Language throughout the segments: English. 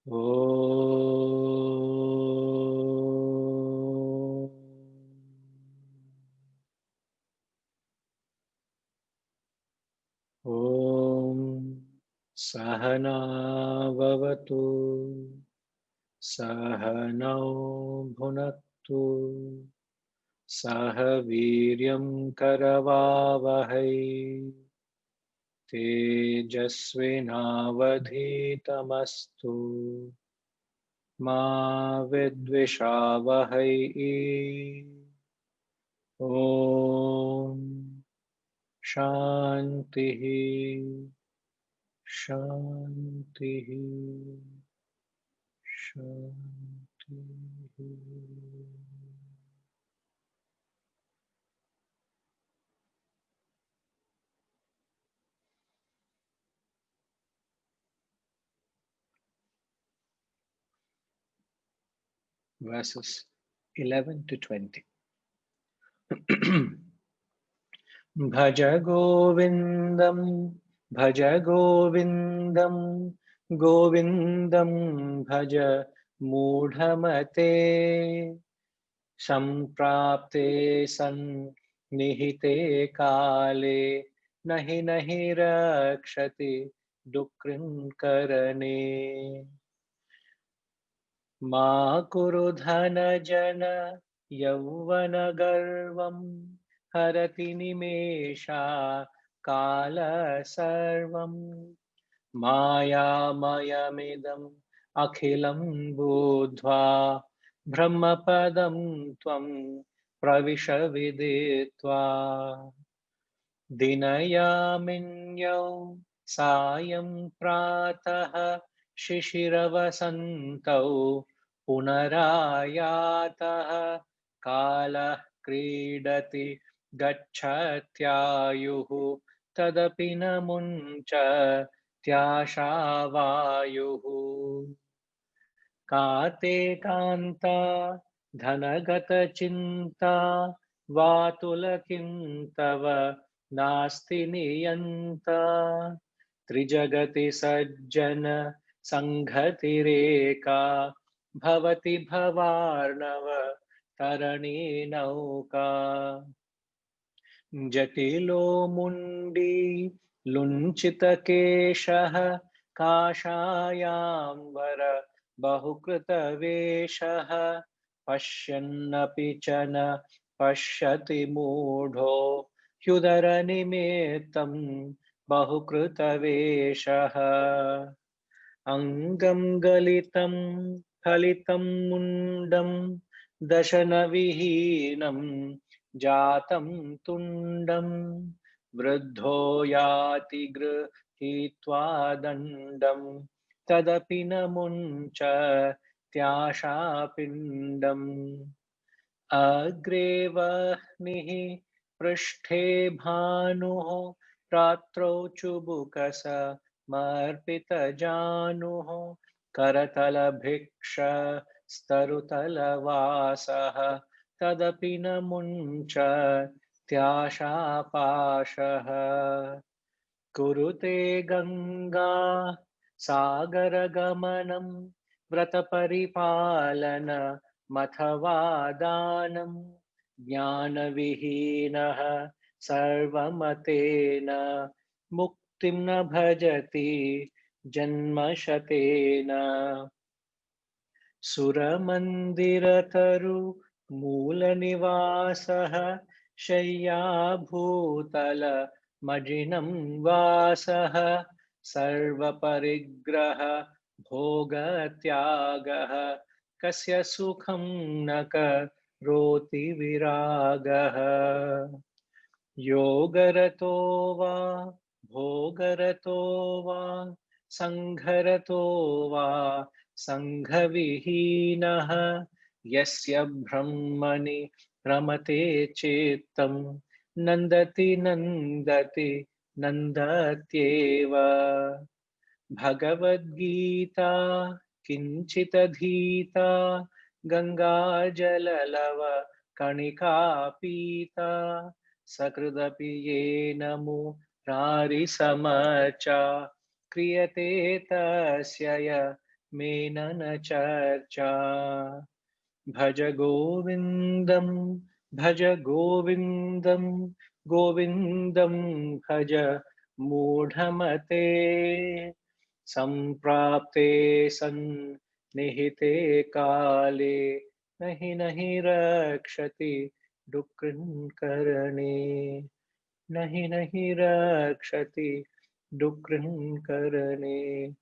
Om. Om Sahana Vavatu Sahanau Bhunaktu Saha Viryam Karavavahai Tejasvinavadhitamastu Ma Vidvishavahai. Om Shanti Shanti Shanti. Verses 11 to 20. Bhaja Govindam, Bhaja Govindam, Govindam Bhaja Mudhamate, Samprapte San Nihite Kale, Nahi Nahi Rakshati Dukrin Karane. Ma kuru dhana jana yauvana garvam harati nimesha kala sarvam maya mayamidam akhilam buddhva brahmapadam tvam pravisha viditva dinayaminyau sayam pratah shishiravasantou punarayatah kalah kridati gacchatyayuhu tadapi namuncha tyashavayuhu Kate kanta dhanagata chinta vatulakintava nasti niyanta trijagati sajjana sanghati reka bhavati bhavarnava tarani nauka जटिलो मुंडी लुंचितकेशः काषायाम्बर बहुकृतवेषः पश्यन्नपि च न पश्यति मूढो ह्युदरनिमित्तं बहुकृतवेषः अङ्गं गलितं फलितं मुण्डं दशनविहीनं जातं तुण्डं वृद्धो याति गृहीत्वा दण्डं तदपि न मुञ्च त्याशापिण्डम् अग्रे वह्निः पृष्ठे भानुः रात्रौ चुबुकसमर्पितजानुः करतलभिक्षस्तरुतलवासः तदपि न मुञ्च त्याशापाशः कुरुते गङ्गा सागरगमनं व्रतपरिपालन मथवा दानं ज्ञानविहीनः सर्वमतेन मुक्तिं न भजति जन्मशतेन सुरमन्दिरतरु मूलनिवासः शय्याभूतल मजिनं वासः सर्वपरिग्रह भोगत्यागः कस्य सुखं न करोति विरागः योगरतो वा भोगरतो वा सङ्घरतो वा सङ्घविहीनः यस्य ब्रह्मणि रमते चित्तं नन्दति नन्दति नन्दत्येव भगवद्गीता किञ्चिदधीता गङ्गाजललव कणिका पीता सकृदपि येन मुरारिसमर्चा क्रियते तस्य menana charcha. Bhaja Govindam, Bhaja Govindam, Govindam Bhaja Mudhamate, Samprapte San Nihite Kale, Nahi Nahi Rakshati Dukrin Karane, Nahi Nahi Rakshati Dukrin Karane,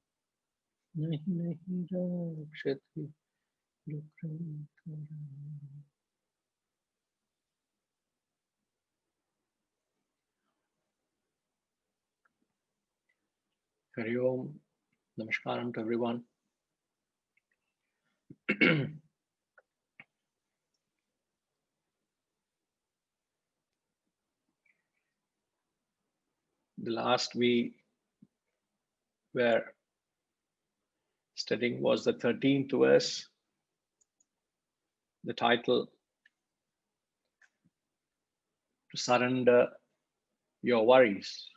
Nahi Nahi Rakshati Dukrin Karane. Hari Om. Namaskaram to everyone. The last we were studying was the 13th verse. The title, to surrender your worries.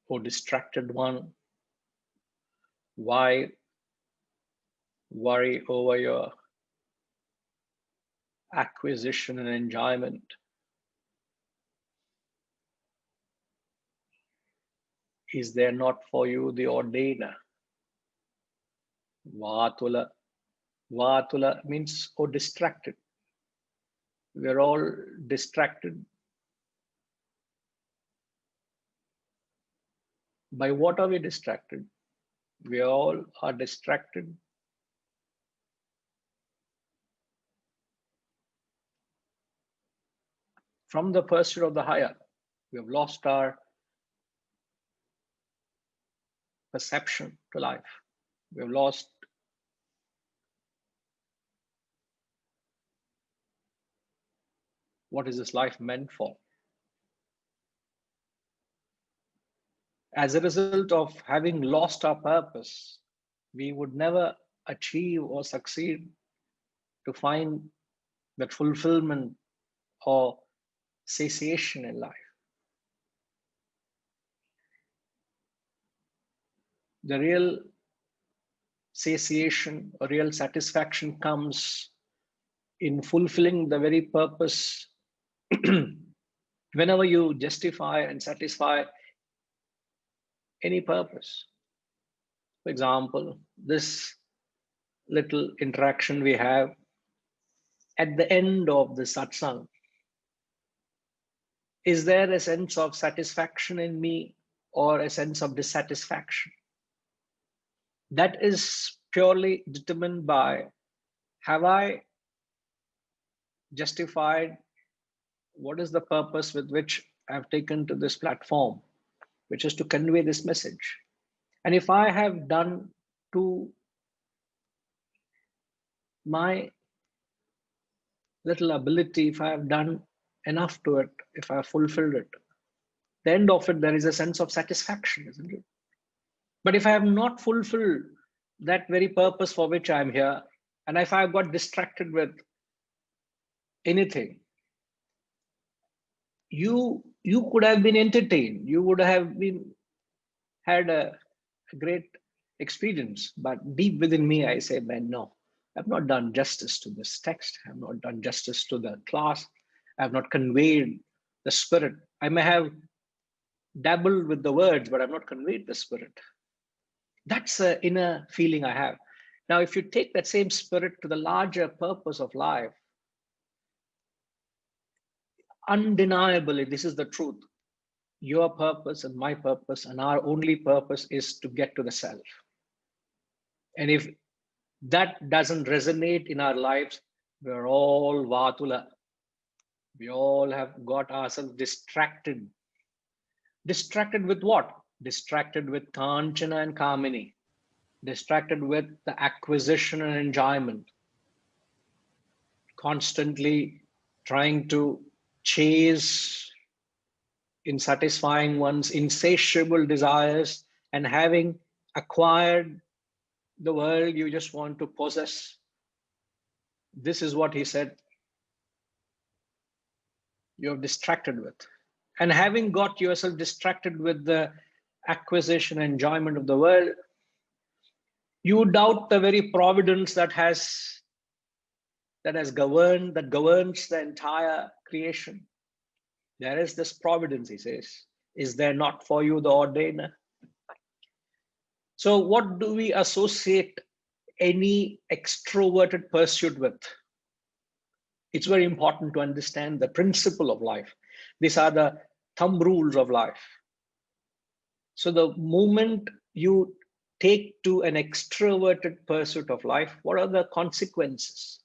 O distracted one, why worry over your acquisition and enjoyment? Is there not for you the ordainer? Vatula. Vatula means, oh, distracted. We're all distracted. By what are we distracted? We all are distracted from the pursuit of the higher. We have lost our perception to life. We have lost what is this life meant for. As a result of having lost our purpose, we would never achieve or succeed to find that fulfillment or satiation in life. The real satiation or real satisfaction comes in fulfilling the very purpose. Whenever you justify and satisfy any purpose, for example, this little interaction we have at the end of the satsang, is there a sense of satisfaction in me or a sense of dissatisfaction? That is purely determined by, have I justified what is the purpose with which I've taken to this platform, which is to convey this message. And if I have done to my little ability, if I have done enough to it, if I have fulfilled it, the end of it, there is a sense of satisfaction, isn't it? But if I have not fulfilled that very purpose for which I'm here, and if I've got distracted with anything, you could have been entertained, you would have been had a great experience, but deep within me I say, man, no, I've not done justice to this text, I've not done justice to the class, I've not conveyed the spirit. I may have dabbled with the words, but I've not conveyed the spirit. That's an inner feeling I have. Now, if you take that same spirit to the larger purpose of life, undeniably, this is the truth. Your purpose and my purpose and our only purpose is to get to the self. And if that doesn't resonate in our lives, we're all vatula. We all have got ourselves distracted. Distracted with what? Distracted with kanchana and kamini. Distracted with the acquisition and enjoyment. Constantly trying to chase in satisfying one's insatiable desires, and having acquired the world, you just want to possess. This is what he said you're distracted with. And having got yourself distracted with the acquisition and enjoyment of the world, you doubt the very providence that governs the entire creation. There is this providence, he says. Is there not for you the ordainer? So what do we associate any extroverted pursuit with? It's very important to understand the principle of life. These are the thumb rules of life. So the moment you take to an extroverted pursuit of life, what are the consequences?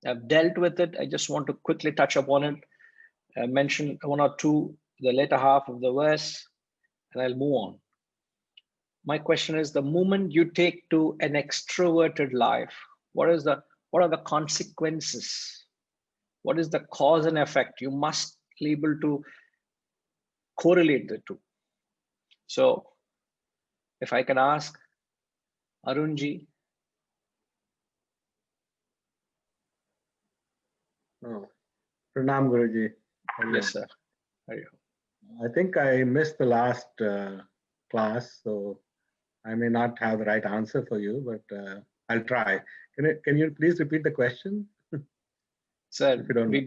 I've dealt with it. I just want to quickly touch upon it, mention one or two, the later half of the verse, and I'll move on. My question is, the moment you take to an extroverted life, what are the consequences? What is the cause and effect? You must be able to correlate the two. So if I can ask Arunji. Oh, Pranam Guruji. Yes, sir. I think I missed the last class, so I may not have the right answer for you, but I'll try. Can you please repeat the question? Sir, we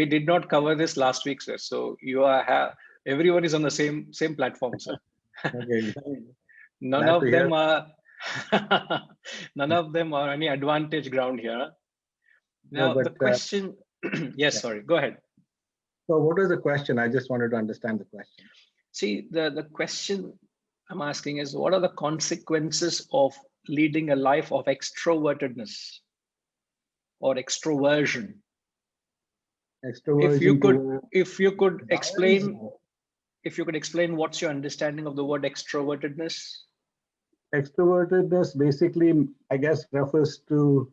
did not cover this last week, sir. So you are everyone is on the same platform, sir. Okay. None of them are none of them are any advantage ground here. Now the question, yes, sorry, go ahead. So what was the question? I just wanted to understand the question. See, the question I'm asking is, what are the consequences of leading a life of extrovertedness or extroversion? If you could explain what's your understanding of the word extrovertedness? Extrovertedness basically, I guess, refers to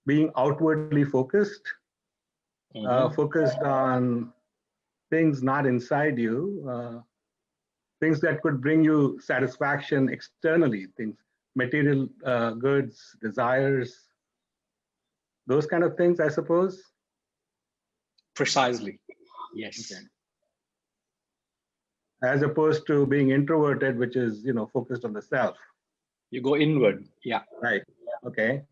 being outwardly focused, focused on things not inside you, things that could bring you satisfaction externally, things, material goods, desires, those kind of things, I suppose. Precisely, yes. Okay. As opposed to being introverted, which is, focused on the self. You go inward, yeah. Right, okay.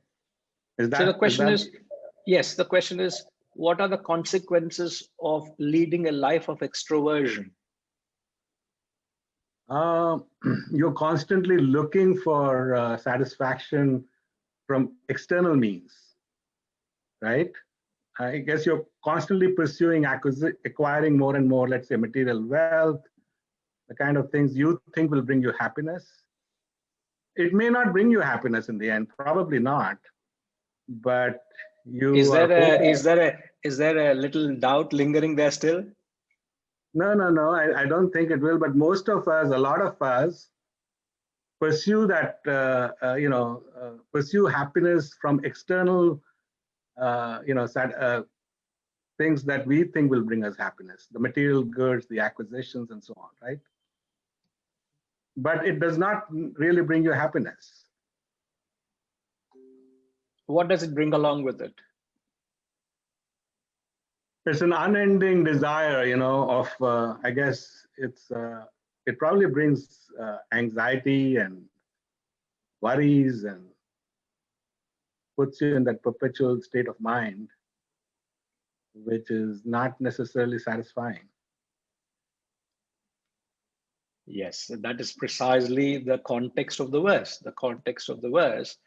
So the question is, yes, the question is, what are the consequences of leading a life of extroversion? You're constantly looking for satisfaction from external means, right? I guess you're constantly pursuing acquiring more and more, let's say, material wealth, the kind of things you think will bring you happiness. It may not bring you happiness in the end, probably not, but you is there a little doubt lingering there still? No, I don't think it will, but most of us, a lot of us, pursue that, pursue happiness from external, things that we think will bring us happiness, the material goods, the acquisitions, and so on, right? But it does not really bring you happiness. What does it bring along with it? It's an unending desire, of, I guess it probably brings anxiety and worries and puts you in that perpetual state of mind, which is not necessarily satisfying. Yes, that is precisely the context of the verse. The context of the verse.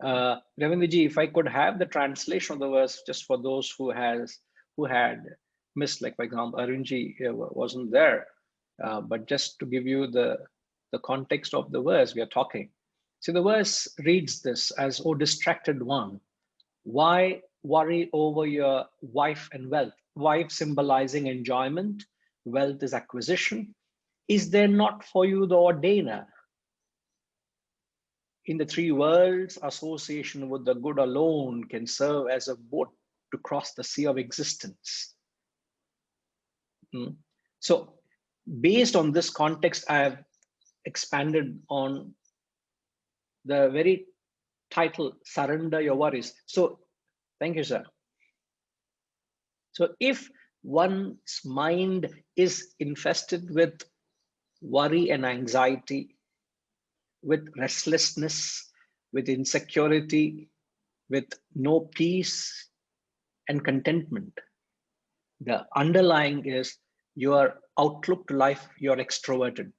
Ravindraji, if I could have the translation of the verse just for those who had missed, like for example, Arunji wasn't there, but just to give you the context of the verse we are talking. See, the verse reads this as, "O distracted one, why worry over your wife and wealth?" Wife symbolizing enjoyment, wealth is acquisition. Is there not for you the ordainer? In the three worlds, association with the good alone can serve as a boat to cross the sea of existence. So based on this context, I have expanded on the very title, Surrender Your Worries. So thank you, sir. So if one's mind is infested with worry and anxiety, with restlessness, with insecurity, with no peace and contentment, the underlying is your outlook to life, you're extroverted.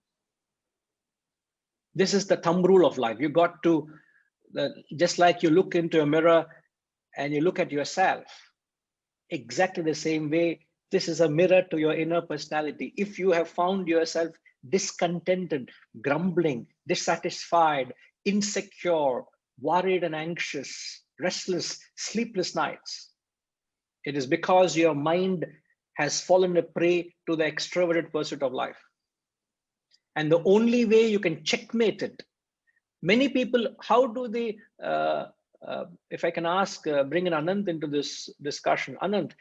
This is the thumb rule of life. You got to, just like you look into a mirror and you look at yourself, exactly the same way, this is a mirror to your inner personality. If you have found yourself discontented, grumbling, dissatisfied, insecure, worried and anxious, restless, sleepless nights, it is because your mind has fallen a prey to the extroverted pursuit of life. And the only way you can checkmate it, many people, how do they, if I can ask, bring an Anant into this discussion. Anant,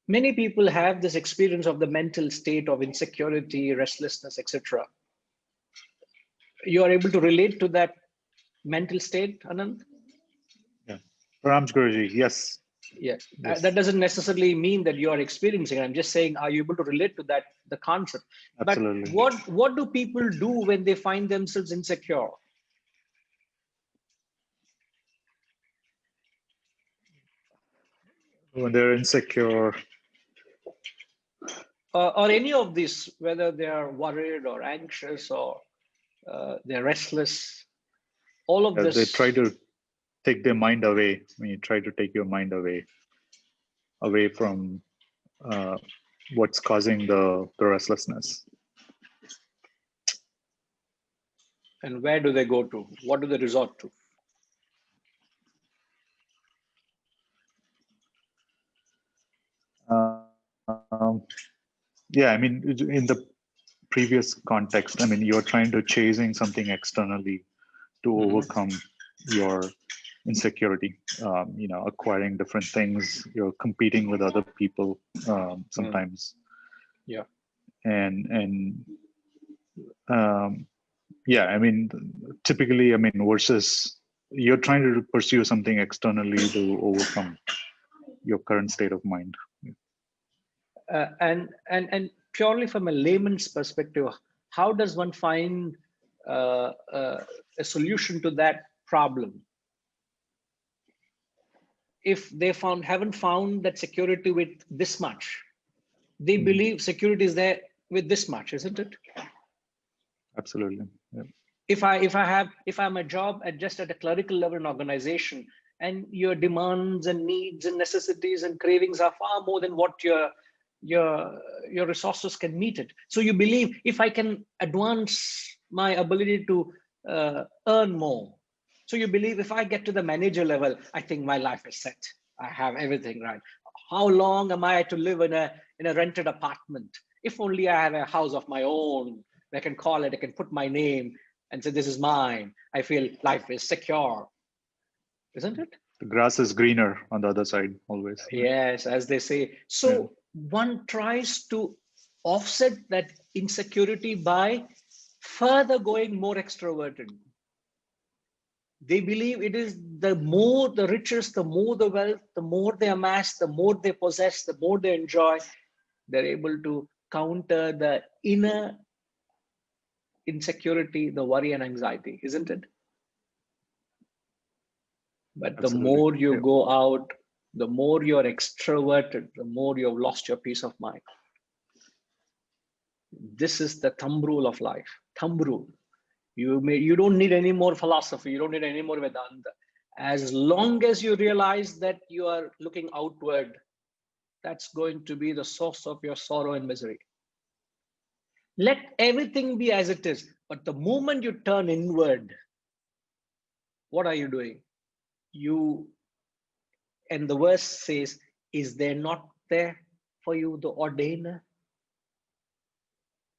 many people have this experience of the mental state of insecurity, restlessness, etc. You are able to relate to that mental state, Anant? Yeah, Pranams Guruji, yes. Yes. Yes. That doesn't necessarily mean that you are experiencing it. I'm just saying, are you able to relate to that, the concept? Absolutely. But what do people do when they find themselves insecure? When they're insecure, Or any of these, whether they are worried or anxious or they're restless, all of this. they try to take their mind away. When you try to take your mind away from what's causing the restlessness. And where do they go to? What do they resort to? Yeah, I mean, in the previous context, I mean, you're trying to chasing something externally to overcome your insecurity, acquiring different things. You're competing with other people sometimes. Yeah. And yeah, I mean, typically, I mean, versus you're trying to pursue something externally to overcome your current state of mind. And purely from a layman's perspective, how does one find a solution to that problem? If they haven't found that security with this much, they believe security is there with this much, isn't it? Absolutely. Yeah. If I'm a job just at a clerical level in organization, and your demands and needs and necessities and cravings are far more than what your resources can meet it. So you believe if I can advance my ability to earn more. So you believe if I get to the manager level, I think my life is set. I have everything right. How long am I to live in a rented apartment? If only I have a house of my own, I can call it, I can put my name and say, this is mine. I feel life is secure. Isn't it? The grass is greener on the other side, always. Yes, as they say. So one tries to offset that insecurity by further going more extroverted. They believe it is the more the riches, the more the wealth, the more they amass, the more they possess, the more they enjoy, they're able to counter the inner insecurity, the worry and anxiety, isn't it? But Absolutely. The more you go out, the more you're extroverted, the more you've lost your peace of mind. This is the thumb rule of life. Thumb rule. You don't need any more philosophy. You don't need any more Vedanta. As long as you realize that you are looking outward, that's going to be the source of your sorrow and misery. Let everything be as it is. But the moment you turn inward, what are you doing? And the verse says, is there not there for you the ordainer?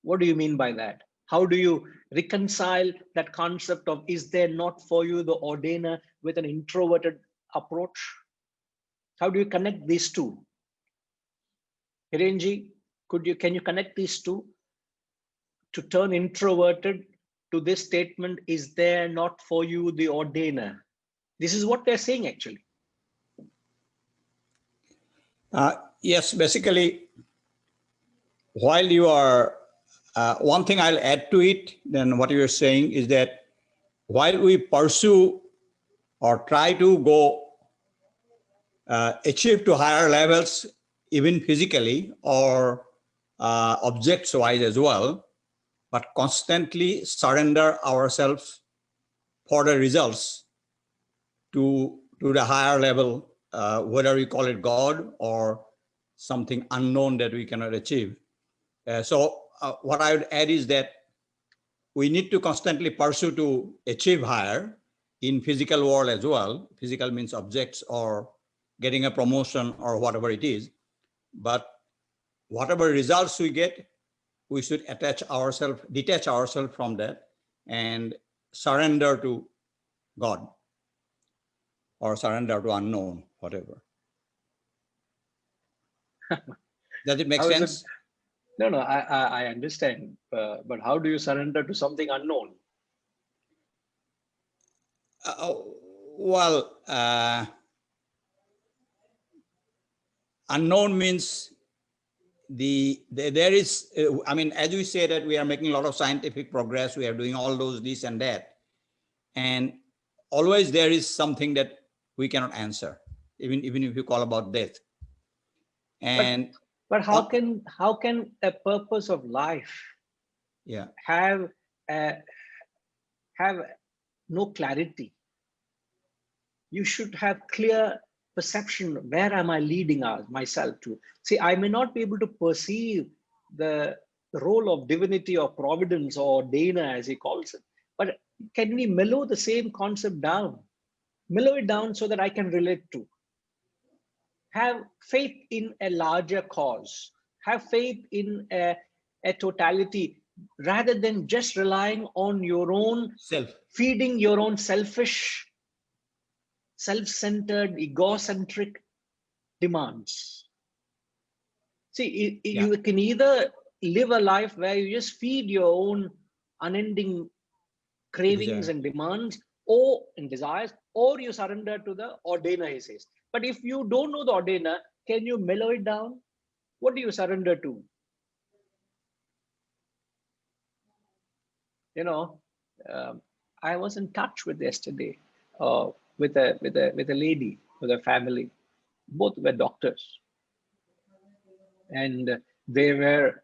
What do you mean by that? How do you reconcile that concept of is there not for you the ordainer with an introverted approach? How do you connect these two? Hirenji, can you connect these two to turn introverted to this statement, is there not for you the ordainer? This is what they're saying actually. Yes, basically, while you are, one thing I'll add to it, then what you're saying is that while we pursue or try to go achieve to higher levels, even physically or objects wise as well, but constantly surrender ourselves for the results to the higher level, whether we call it God or something unknown that we cannot achieve. So what I would add is that we need to constantly pursue to achieve higher in physical world as well. Physical means objects or getting a promotion or whatever it is. But whatever results we get, we should detach ourselves from that and surrender to God or surrender to unknown, whatever. Does it make How is it? sense? No, no, I understand. But how do you surrender to something unknown? Well, unknown means there is, I mean, as we say that we are making a lot of scientific progress, we are doing all those, this and that. And always there is something that we cannot answer, even if you call about death. And but how can a purpose of life have no clarity? You should have clear perception. Where am I leading myself to? See, I may not be able to perceive the role of divinity or providence or Dana, as he calls it, but can we mellow the same concept down? Mellow it down so that I can relate to. Have faith in a larger cause. Have faith in a totality, rather than just relying on your own self, feeding your own selfish, self-centered, egocentric demands. See, you can either live a life where you just feed your own unending cravings and demands or in desires, or you surrender to the ordainer, he says. But if you don't know the ordainer, can you mellow it down? What do you surrender to? You know, I was in touch with yesterday with a lady, with a family. Both were doctors, and they were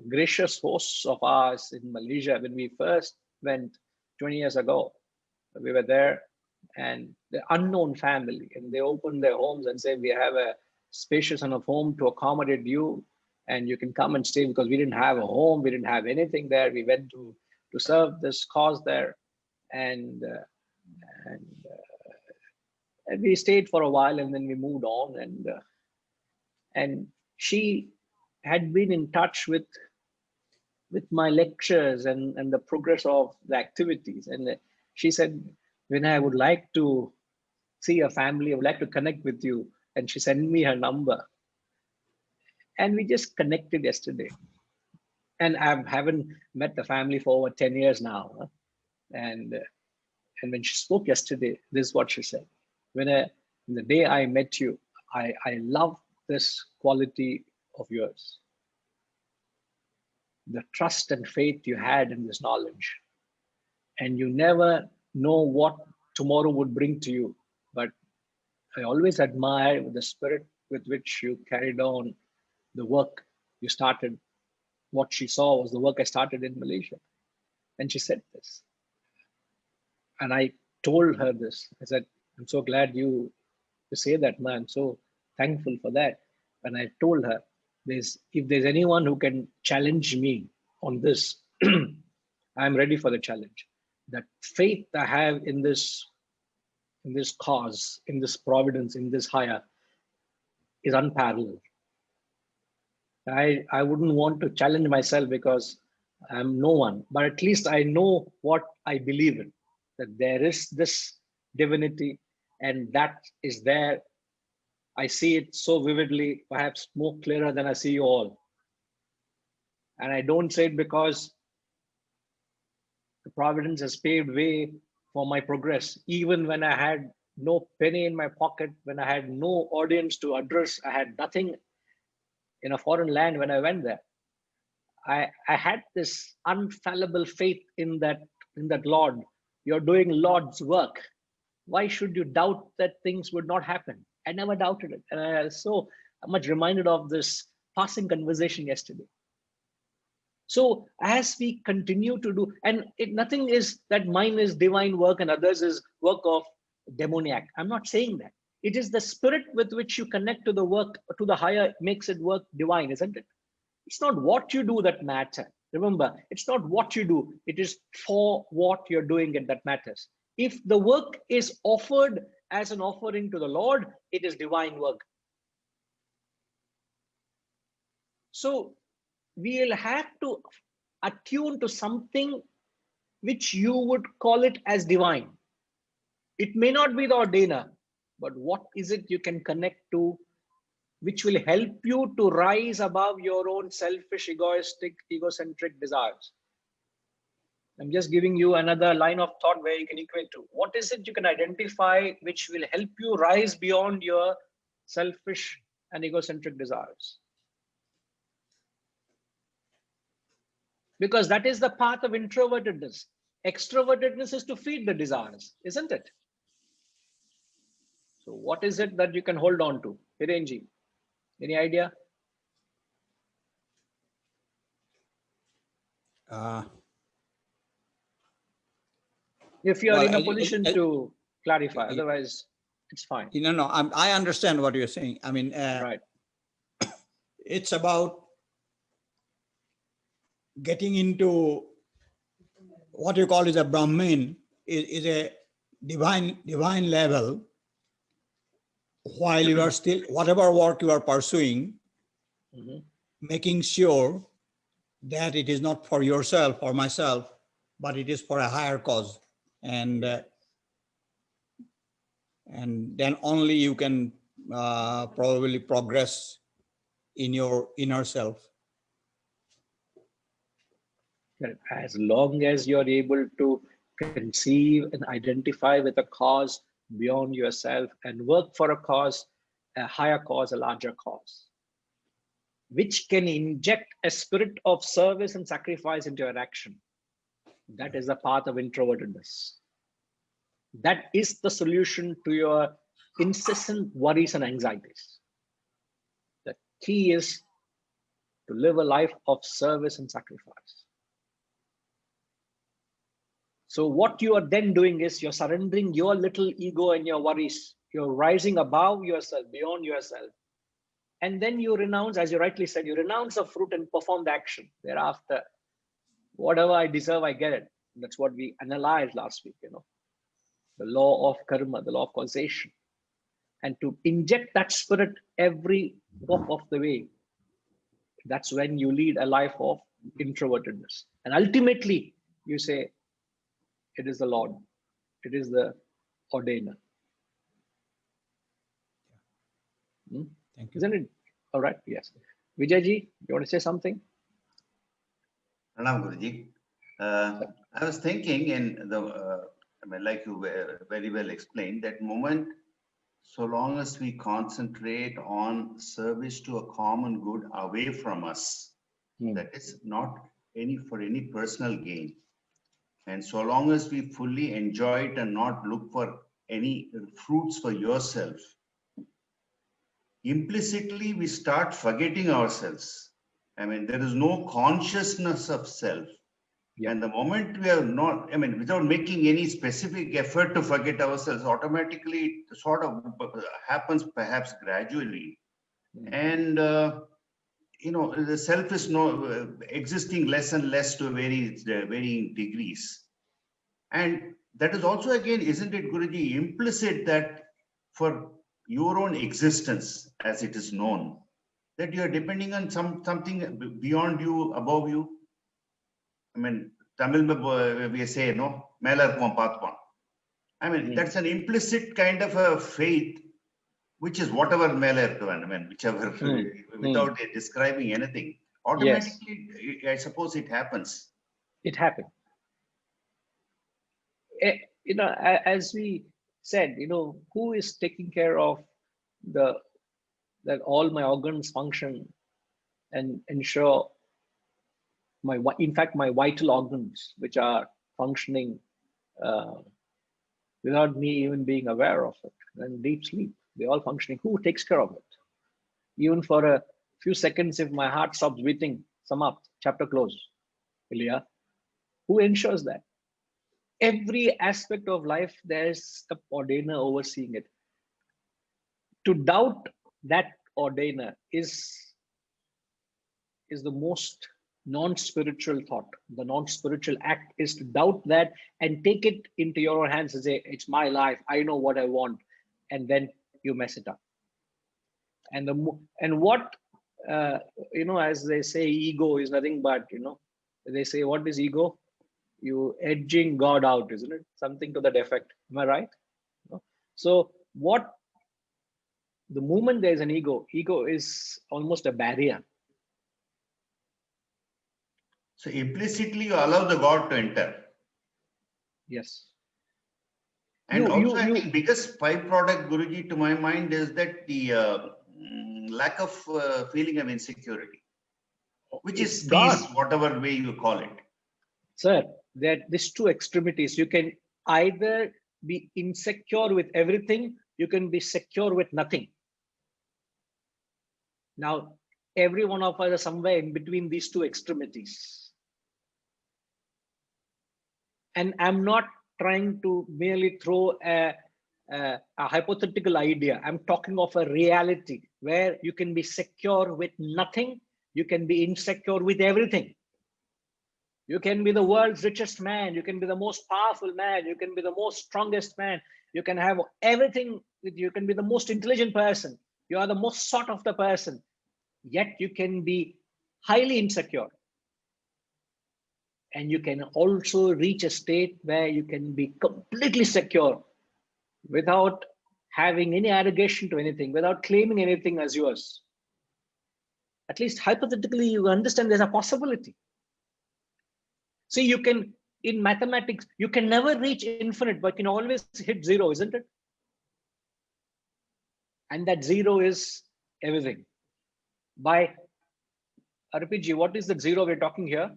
gracious hosts of ours in Malaysia when we first went 20 years ago. We were there, and the unknown family, and they opened their homes and said, we have a spacious enough home to accommodate you, and you can come and stay, because we didn't have a home, we didn't have anything there. We went to serve this cause there, and we stayed for a while, and then we moved on. And she had been in touch with my lectures and the progress of the activities. And she said, when I would like to see a family, I would like to connect with you. And she sent me her number. And we just connected yesterday. And I haven't met the family for over 10 years now. And when she spoke yesterday, this is what she said. When the day I met you, I love this quality of yours. The trust and faith you had in this knowledge. And you never know what tomorrow would bring to you. But I always admire the spirit with which you carried on the work you started. What she saw was the work I started in Malaysia. And she said this. And I told her this. I said, I'm so glad you say that, man. I'm so thankful for that. And I told her, if there's anyone who can challenge me on this, I'm ready for the challenge. That faith I have in this cause, in this providence, in this higher, is unparalleled. I wouldn't want to challenge myself because I'm no one, but at least I know what I believe in, that there is this divinity, and that is there. I see it so vividly, perhaps more clearer than I see you all. And I don't say it because the providence has paved way for my progress. Even when I had no penny in my pocket, when I had no audience to address, I had nothing in a foreign land when I went there. I had this unfallible faith in that Lord. You're doing Lord's work. Why should you doubt that things would not happen? I never doubted it. And I was so much reminded of this passing conversation yesterday. So as we continue to do, and nothing is that mine is divine work and others is work of demoniac. I'm not saying that. It is the spirit with which you connect to the work, to the higher, makes it work divine, isn't it? It's not what you do that matters. Remember, it's not what you do. It is for what you're doing it that matters. If the work is offered as an offering to the Lord, it is divine work. So we'll have to attune to something which you would call it as divine. It may not be the ordainer, but what is it you can connect to which will help you to rise above your own selfish, egoistic, egocentric desires? I'm just giving you another line of thought where you can equate to. What is it you can identify which will help you rise beyond your selfish and egocentric desires? Because that is the path of introvertedness. Extrovertedness is to feed the desires, isn't it? So what is it that you can hold on to? Hirenji, any idea? If you are in a position to clarify, otherwise it's fine. No, I understand what you're saying. I mean, right. It's about getting into what you call is a Brahmin, is a divine level, while you are still, whatever work you are pursuing, making sure that it is not for yourself or myself, but it is for a higher cause. And then only you can probably progress in your inner self. As long as you're able to conceive and identify with a cause beyond yourself and work for a cause, a higher cause, a larger cause, which can inject a spirit of service and sacrifice into your action. That is the path of introvertedness. That is the solution to your incessant worries and anxieties. The key is to live a life of service and sacrifice. So what you are then doing is you're surrendering your little ego and your worries. You're rising above yourself, beyond yourself. And then you renounce, as you rightly said, you renounce the fruit and perform the action. Thereafter, whatever I deserve, I get it. That's what we analyzed last week, the law of karma, the law of causation. And to inject that spirit every walk of the way, that's when you lead a life of introvertedness. And ultimately, you say, it is the Lord. It is the ordainer. Thank you. Isn't it? All right. Yes. Vijayji, you want to say something? Pranam Guruji. I was thinking in the, like you very well explained, that moment, so long as we concentrate on service to a common good away from us, that is not for any personal gain. And so long as we fully enjoy it and not look for any fruits for yourself, implicitly we start forgetting ourselves. There is no consciousness of self. And the moment we are not, without making any specific effort to forget ourselves, automatically it sort of happens perhaps gradually. And, the self is existing less and less to varying degrees. And that is also, again, isn't it, Guruji, implicit that for your own existence, as it is known, that you are depending on something beyond you, above you? Tamil we say, no, Melar Patwan. That's an implicit kind of a faith, which is whatever Melar, whichever, without describing anything. Automatically, yes. I suppose it happens. It happens. As we said, who is taking care of that all my organs function and ensure in fact, my vital organs, which are functioning without me even being aware of it, and deep sleep, they're all functioning. Who takes care of it? Even for a few seconds, if my heart stops beating, sum up, chapter close. Ilya, who ensures that? Every aspect of life, there's a ordainer overseeing it. To doubt that ordainer is the most non-spiritual thought. The non-spiritual act is to doubt that and take it into your own hands and say, it's my life, I know what I want, and then you mess it up. And what as they say, ego is nothing but, they say, what is ego? You edging God out, isn't it? Something to that effect. Am I right? So the moment there's an ego is almost a barrier. So implicitly you allow the God to enter. Yes. And also I think biggest byproduct, Guruji, to my mind is that the lack of feeling of insecurity, which is peace, whatever way you call it. Sir, there are these two extremities. You can either be insecure with everything, you can be secure with nothing. Now, every one of us is somewhere in between these two extremities. And I'm not trying to merely throw a hypothetical idea. I'm talking of a reality where you can be secure with nothing. You can be insecure with everything. You can be the world's richest man. You can be the most powerful man. You can be the most strongest man. You can have everything. You can be the most intelligent person. You are the most sought after person. Yet you can be highly insecure. And you can also reach a state where you can be completely secure without having any arrogation to anything, without claiming anything as yours. At least hypothetically, you understand there's a possibility. See, you can, in mathematics, you can never reach infinite, but you can always hit zero, isn't it? And that zero is everything. By RPG, what is the zero we're talking here?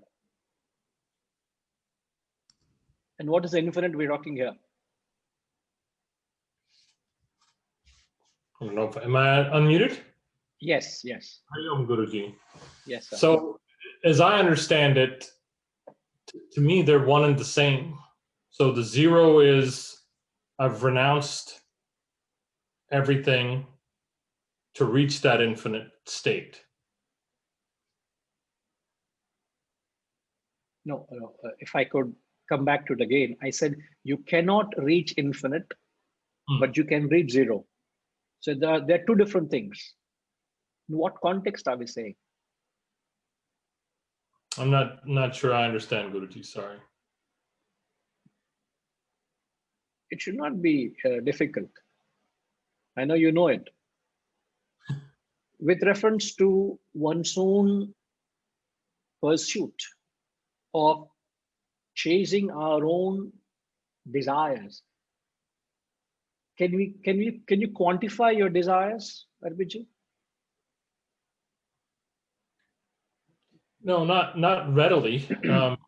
And what is the infinite we're talking here? I don't know. Am I unmuted? Yes, yes. I am, Guruji. Yes, sir. So, as I understand it, to me, they're one and the same. So the zero is I've renounced everything to reach that infinite state. No, if I could come back to it again, I said you cannot reach infinite, but you can reach zero. So there are two different things. In what context are we saying? I'm not sure I understand, Guruji. Sorry. It should not be difficult. I know you know it. With reference to one's own pursuit of chasing our own desires, can you quantify your desires, Arbiji? No, not readily. Not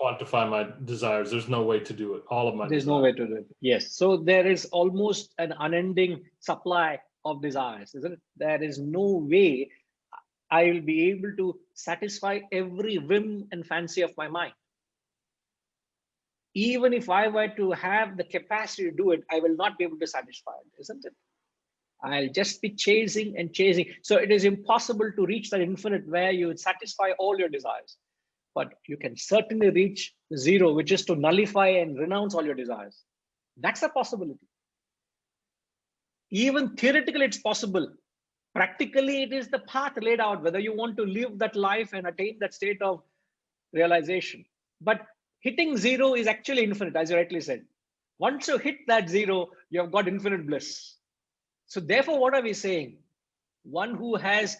quantify my desires. There's no way to do it. All of my There's desires. no way to do it. Yes. So there is almost an unending supply of desires, isn't it? There is no way I will be able to satisfy every whim and fancy of my mind. Even if I were to have the capacity to do it, I will not be able to satisfy it, isn't it? I'll just be chasing and chasing. So it is impossible to reach that infinite where you would satisfy all your desires. But you can certainly reach zero, which is to nullify and renounce all your desires. That's a possibility. Even theoretically, it's possible. Practically, it is the path laid out, whether you want to live that life and attain that state of realization. But hitting zero is actually infinite, as you rightly said. Once you hit that zero, you have got infinite bliss. So therefore, what are we saying? One who has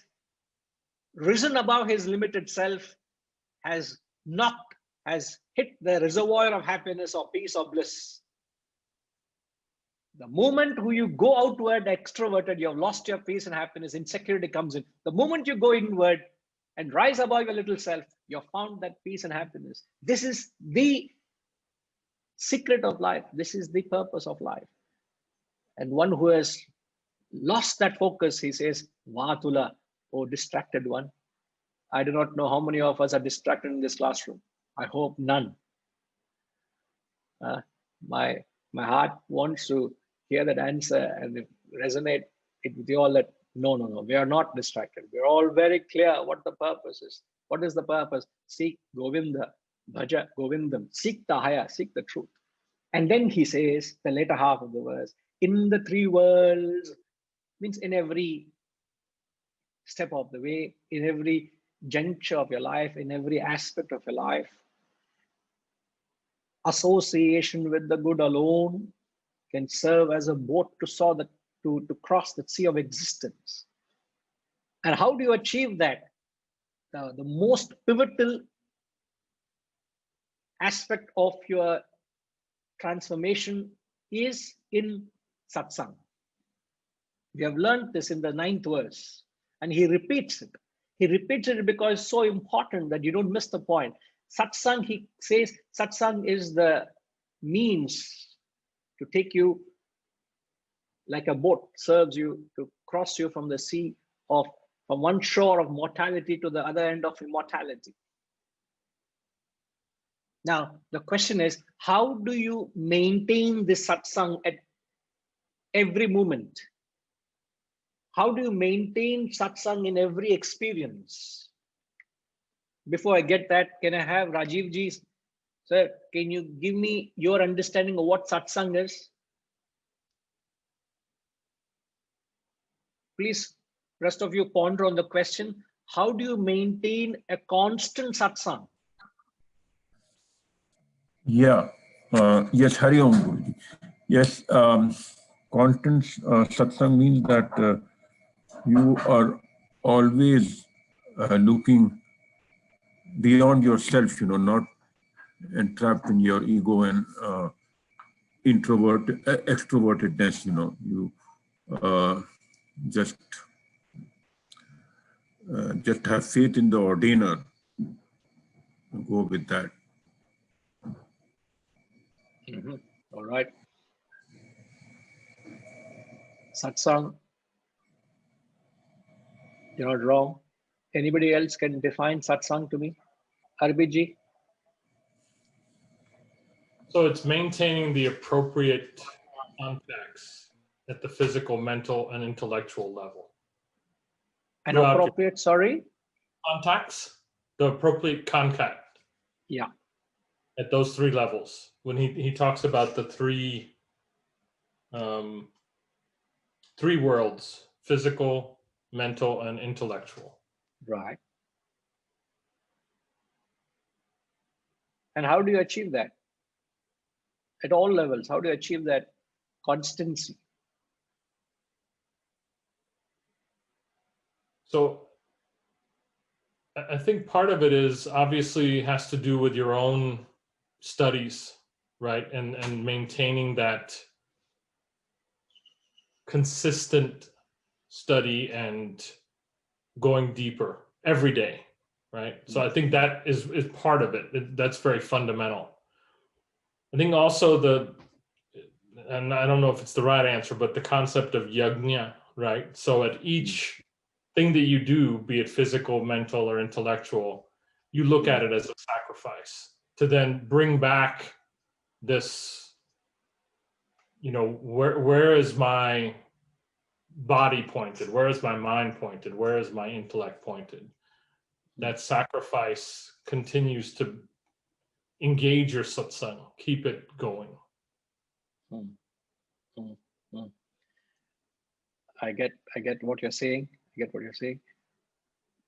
risen above his limited self has hit the reservoir of happiness or peace or bliss. The moment who you go outward extroverted, you have lost your peace and happiness, insecurity comes in. The moment you go inward, and rise above your little self, you've found that peace and happiness. This is the secret of life. This is the purpose of life. And one who has lost that focus, he says, Vatula, oh distracted one. I do not know how many of us are distracted in this classroom. I hope none. My heart wants to hear that answer and resonate it with you all that no, we are not distracted. We're all very clear what the purpose is. What is the purpose? Seek Govinda, Bhaja Govindam, seek the higher, seek the truth. And then he says, the later half of the verse, in the three worlds, means in every step of the way, in every juncture of your life, in every aspect of your life, association with the good alone can serve as a boat to saw the to cross the sea of existence. And how do you achieve that? The most pivotal aspect of your transformation is in satsang. We have learned this in the 9th verse, and he repeats it. He repeats it because it's so important that you don't miss the point. Satsang, he says, satsang is the means to take you like a boat, serves you to cross you from the sea of, from one shore of mortality to the other end of immortality. Now, the question is, how do you maintain this satsang at every moment? How do you maintain satsang in every experience? Before I get that, can I have Rajiv ji? Sir, can you give me your understanding of what satsang is? Please, rest of you ponder on the question. How do you maintain a constant satsang? Yeah. Yes, Hari Om Guruji. Yes, constant satsang means that you are always looking beyond yourself, not entrapped in your ego and extrovertedness, you just have faith in the ordainer, go with that. All right. Satsang, you're not wrong. Anybody else can define satsang to me? Arbiji? So it's maintaining the appropriate contacts at the physical, mental, and intellectual level. An appropriate, sorry? Contacts, the appropriate contact. Yeah. At those three levels. When he talks about the three worlds, physical, mental, and intellectual. Right. And how do you achieve that? At all levels, how do you achieve that constancy? So I think part of it is obviously has to do with your own studies, right? And maintaining that consistent study and going deeper every day, right? So I think that is part of it. That's very fundamental. I think also and I don't know if it's the right answer, but the concept of yajna, right? So at each thing that you do, be it physical, mental, or intellectual, you look at it as a sacrifice to then bring back this, where is my body pointed? Where is my mind pointed? Where is my intellect pointed? That sacrifice continues to engage your satsang, keep it going. I get what you're saying.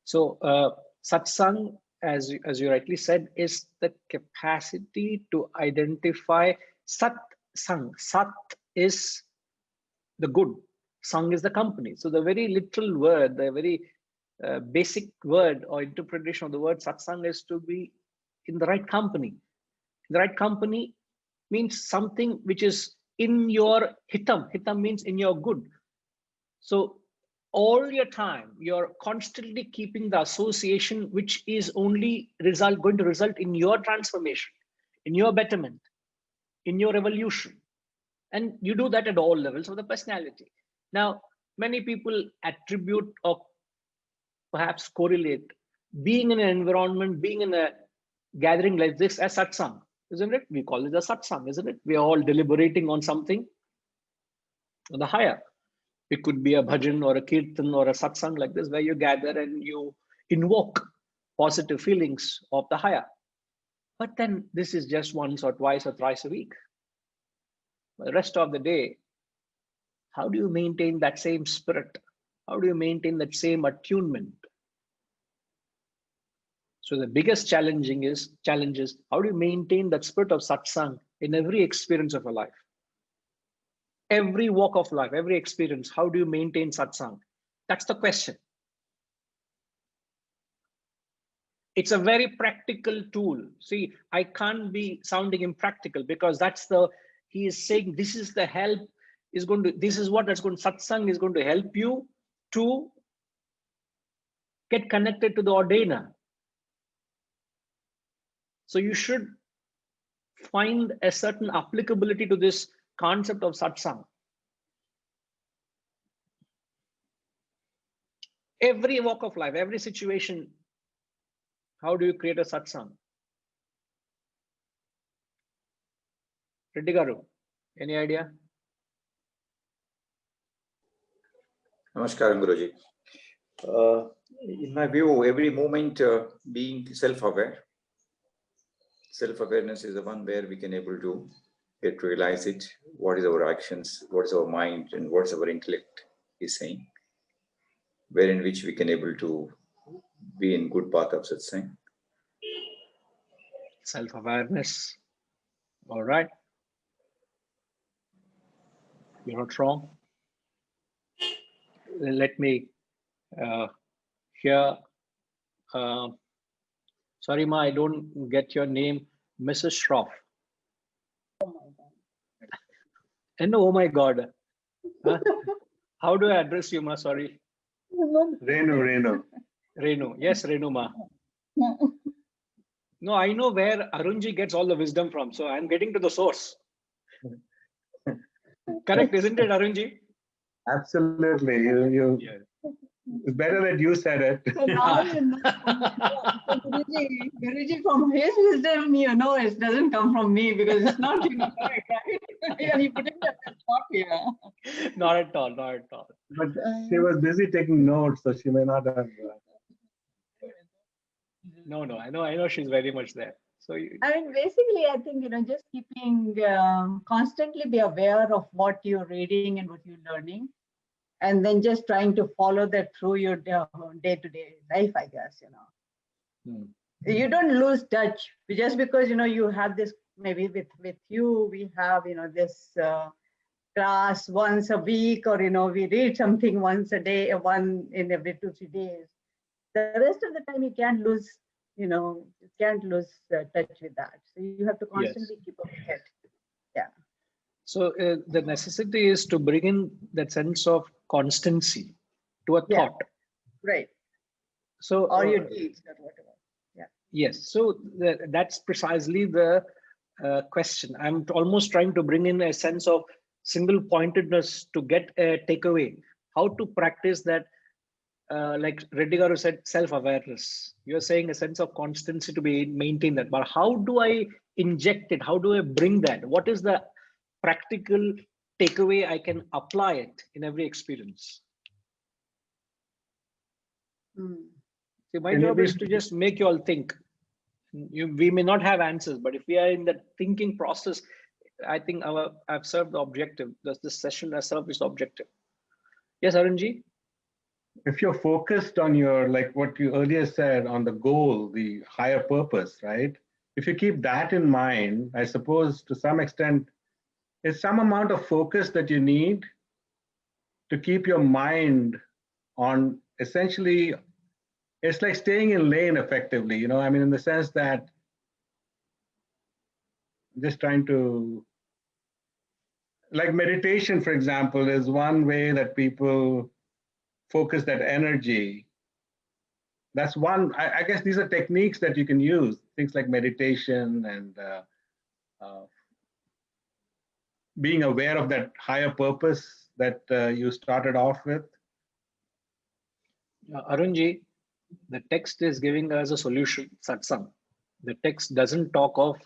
So satsang, as you rightly said, is the capacity to identify satsang. Sat is the good, sang is the company. So the very literal word, the very basic word or interpretation of the word satsang is to be in the right company. The right company means something which is in your hitam. Hitam means in your good. So all your time, you're constantly keeping the association, which is only going to result in your transformation, in your betterment, in your evolution. And you do that at all levels of the personality. Now, many people attribute or perhaps correlate being in an environment, being in a gathering like this as satsang, isn't it? We call it a satsang, isn't it? We are all deliberating on something on the higher. It could be a bhajan or a kirtan or a satsang like this, where you gather and you invoke positive feelings of the higher. But then this is just once or twice or thrice a week. The rest of the day, how do you maintain that same spirit? How do you maintain that same attunement? So the biggest challenge is how do you maintain that spirit of satsang in every experience of your life? Every walk of life, every experience, how do you maintain satsang? That's the question. It's a very practical tool. See, I can't be sounding impractical because he is saying this is the help, satsang is going to help you to get connected to the ordainer. So you should find a certain applicability to this concept of satsang. Every walk of life, every situation, how do you create a satsang? Reddy Garu, any idea? Namaskaram, Guruji. In my view, every moment being self-aware. Self-awareness is the one where we can able to get to realize it. What is our actions? What is our mind? And what is our intellect is saying? Where in which we can able to be in good path of satsang. Self-awareness. All right. You're not wrong. Let me hear. Sorry, Ma, I don't get your name, Mrs. Shroff. Oh my God. And oh my God. Huh? How do I address you, Ma? Sorry. Renu. Renu. Yes, Renu, Ma. No, I know where Arunji gets all the wisdom from. So I'm getting to the source. Correct, isn't it, Arunji? Absolutely. Yeah. It's better that you said it. Guruji, from his wisdom, it doesn't come from me because it's not correct, right? And you put it at the top here. Not at all, not at all. But she was busy taking notes, so she may not have. No, I know she's very much there. So basically, I think, just keeping, constantly be aware of what you're reading and what you're learning. And then just trying to follow that through your day-to-day life, I guess, You don't lose touch just because, you have this, maybe with you, we have, this class once a week, or, we read something once a day, one in every 2-3 days. The rest of the time you can't lose, touch with that. So you have to constantly keep up with it. Yeah. So the necessity is to bring in that sense of constancy to a thought. Right. So or your deeds or whatever. Yeah. Yes. So that's precisely the question. I'm almost trying to bring in a sense of single pointedness to get a takeaway. How to practice that, like Reddy Garu said, self-awareness. You're saying a sense of constancy to be maintain that. But how do I inject it? How do I bring that? What is the practical takeaway I can apply it in every experience? See, my job is to just make you all think. We may not have answers, but if we are in the thinking process, I think I've served the objective. This session has served its objective. Yes, Arunji? If you're focused on your, like what you earlier said, on the goal, the higher purpose, right? If you keep that in mind, I suppose to some extent, it's some amount of focus that you need to keep your mind on, essentially, it's like staying in lane effectively, in the sense that I'm just trying to, like meditation, for example, is one way that people focus that energy. That's one, I guess these are techniques that you can use, things like meditation and being aware of that higher purpose that you started off with. Arunji, the text is giving us a solution, satsang. The text doesn't talk of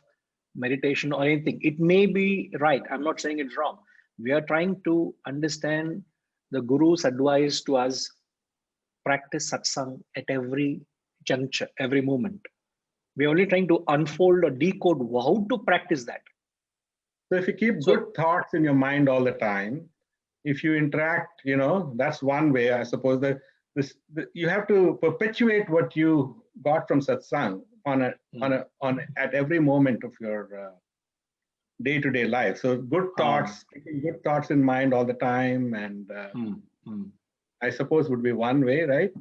meditation or anything. It may be right. I'm not saying it's wrong. We are trying to understand the Guru's advice to us, practice satsang at every juncture, every moment. We're only trying to unfold or decode how to practice that. So if you keep good thoughts in your mind all the time, if you interact, that's one way, I suppose, that you have to perpetuate what you got from satsang at every moment of your day-to-day life. So good thoughts, keeping good thoughts in mind all the time, and I suppose would be one way, right?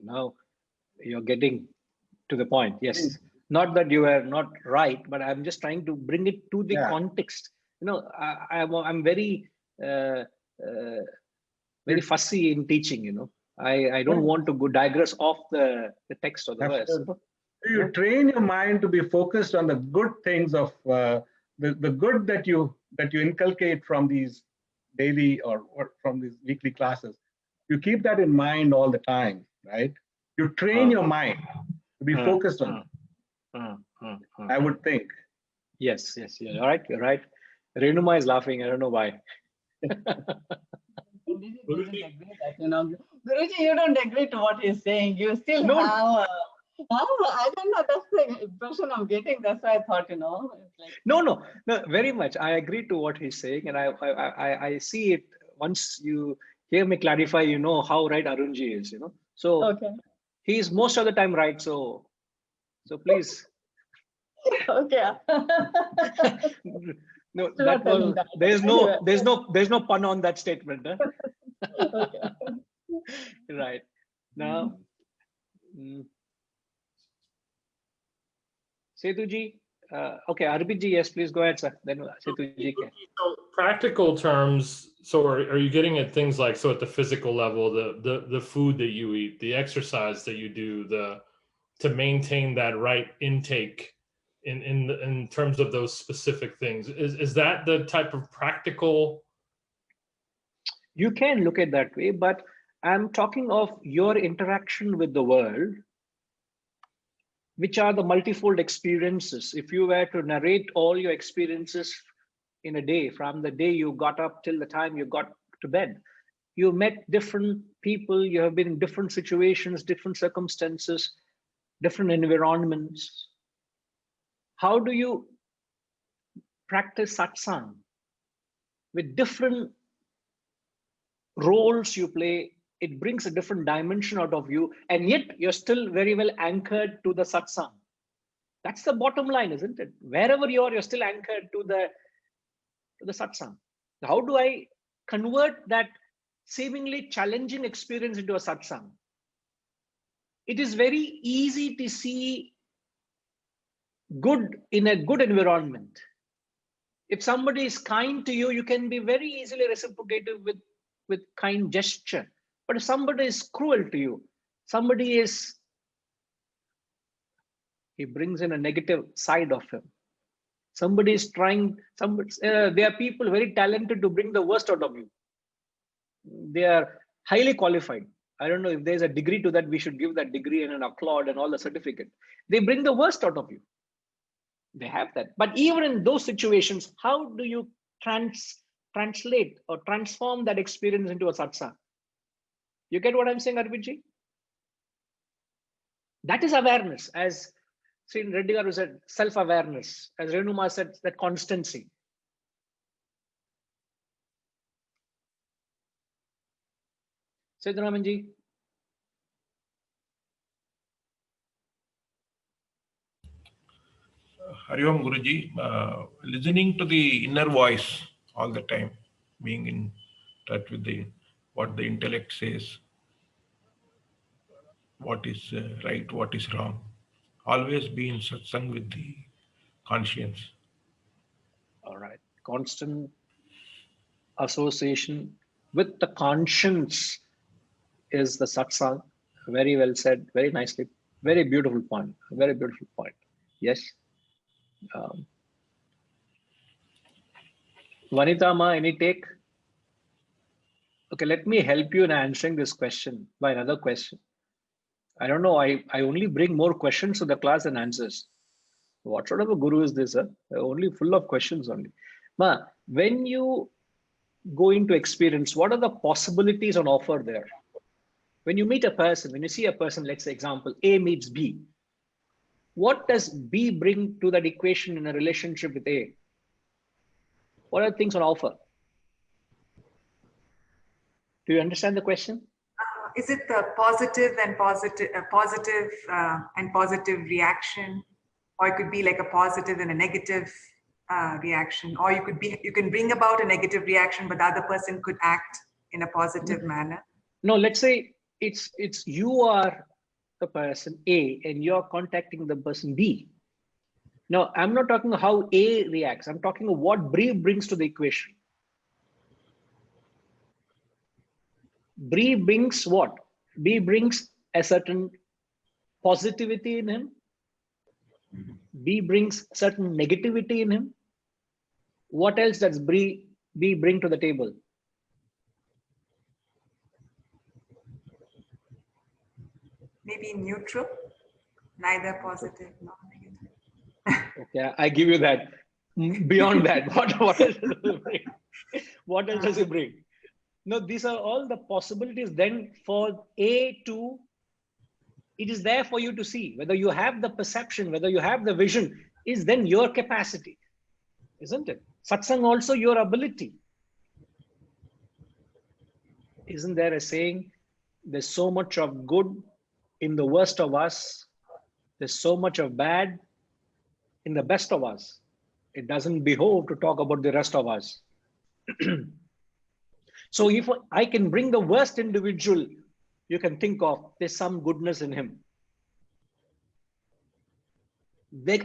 Now you're getting to the point. Yes, not that you are not right, but I'm just trying to bring it to the context. I'm very very fussy in teaching. I don't want to go digress off the text or the verse. You train your mind to be focused on the good things of the good that you inculcate from these daily or from these weekly classes. You keep that in mind all the time, right? You train your mind to be focused on it. I would think. Yes. You're right. Renuma is laughing. I don't know why. Guruji, you don't agree to what he's saying. You still have I don't know, that's the impression I'm getting. That's why I thought, it's like... No, very much. I agree to what he's saying. And I see it once you hear me clarify, how right Arunji is, So he is most of the time right. So please. Okay. No, that was, there's no pun on that statement. Huh? Okay. Right. Now, Setuji, okay, Arbitji, yes, please go ahead, sir. Then Setuji can. So practical terms, so are you getting at things like, so at the physical level, the food that you eat, the exercise that you do, to maintain that right intake in terms of those specific things, is that the type of practical? You can look at that way, but I'm talking of your interaction with the world, which are the multifold experiences. If you were to narrate all your experiences in a day, from the day you got up till the time you got to bed, you met different people, you have been in different situations, different circumstances, different environments. How do you practice satsang? With different roles you play, it brings a different dimension out of you, and yet you're still very well anchored to the satsang. That's the bottom line, isn't it? Wherever you are, you're still anchored to the satsang. How do I convert that seemingly challenging experience into a satsang? It is very easy to see good in a good environment. If somebody is kind to you, you can be very easily reciprocative with kind gesture. But if somebody is cruel to you, he brings in a negative side of him. Somebody is trying, there are people very talented to bring the worst out of you. They are highly qualified. I don't know if there's a degree to that, we should give that degree and an applaud and all the certificate. They bring the worst out of you. They have that. But even in those situations, how do you translate or transform that experience into a satsang? You get what I'm saying, Arvidji? That is awareness, as Sri Reddy Garu said, self-awareness. As Renuma said, that constancy. Siddharamanji. Hari Om Guruji, listening to the inner voice all the time, being in touch with what the intellect says, what is right, what is wrong. Always be in satsang with the conscience. All right. Constant association with the conscience is the satsang. Very well said, very nicely, very beautiful point, very beautiful point. Yes. Vanita Ma, any take? Okay, let me help you in answering this question by another question. I don't know, I only bring more questions to the class than answers. What sort of a guru is this? Only full of questions only. Ma, when you go into experience, what are the possibilities on offer there? When you meet a person, when you see a person, let's say example, A meets B, what does B bring to that equation in a relationship with A? What are things on offer? Do you understand the question? Is it the positive and positive reaction, or it could be like a positive and a negative reaction, or you can bring about a negative reaction, but the other person could act in a positive manner? No, let's say it's you are the person A and you're contacting the person B. Now, I'm not talking how A reacts. I'm talking of what B brings to the equation. B brings what? B brings a certain positivity in him. B brings certain negativity in him. What else does B bring to the table? Maybe neutral, neither positive nor negative. Okay, I give you that. Beyond that, what else does it bring? What else does it bring? No, these are all the possibilities then for A to, it is there for you to see. Whether you have the perception, whether you have the vision, is then your capacity, isn't it? Satsang also your ability. Isn't there a saying, there's so much of good in the worst of us, there's so much of bad in the best of us. It doesn't behove to talk about the rest of us. So if I can bring the worst individual you can think of, there's some goodness in him.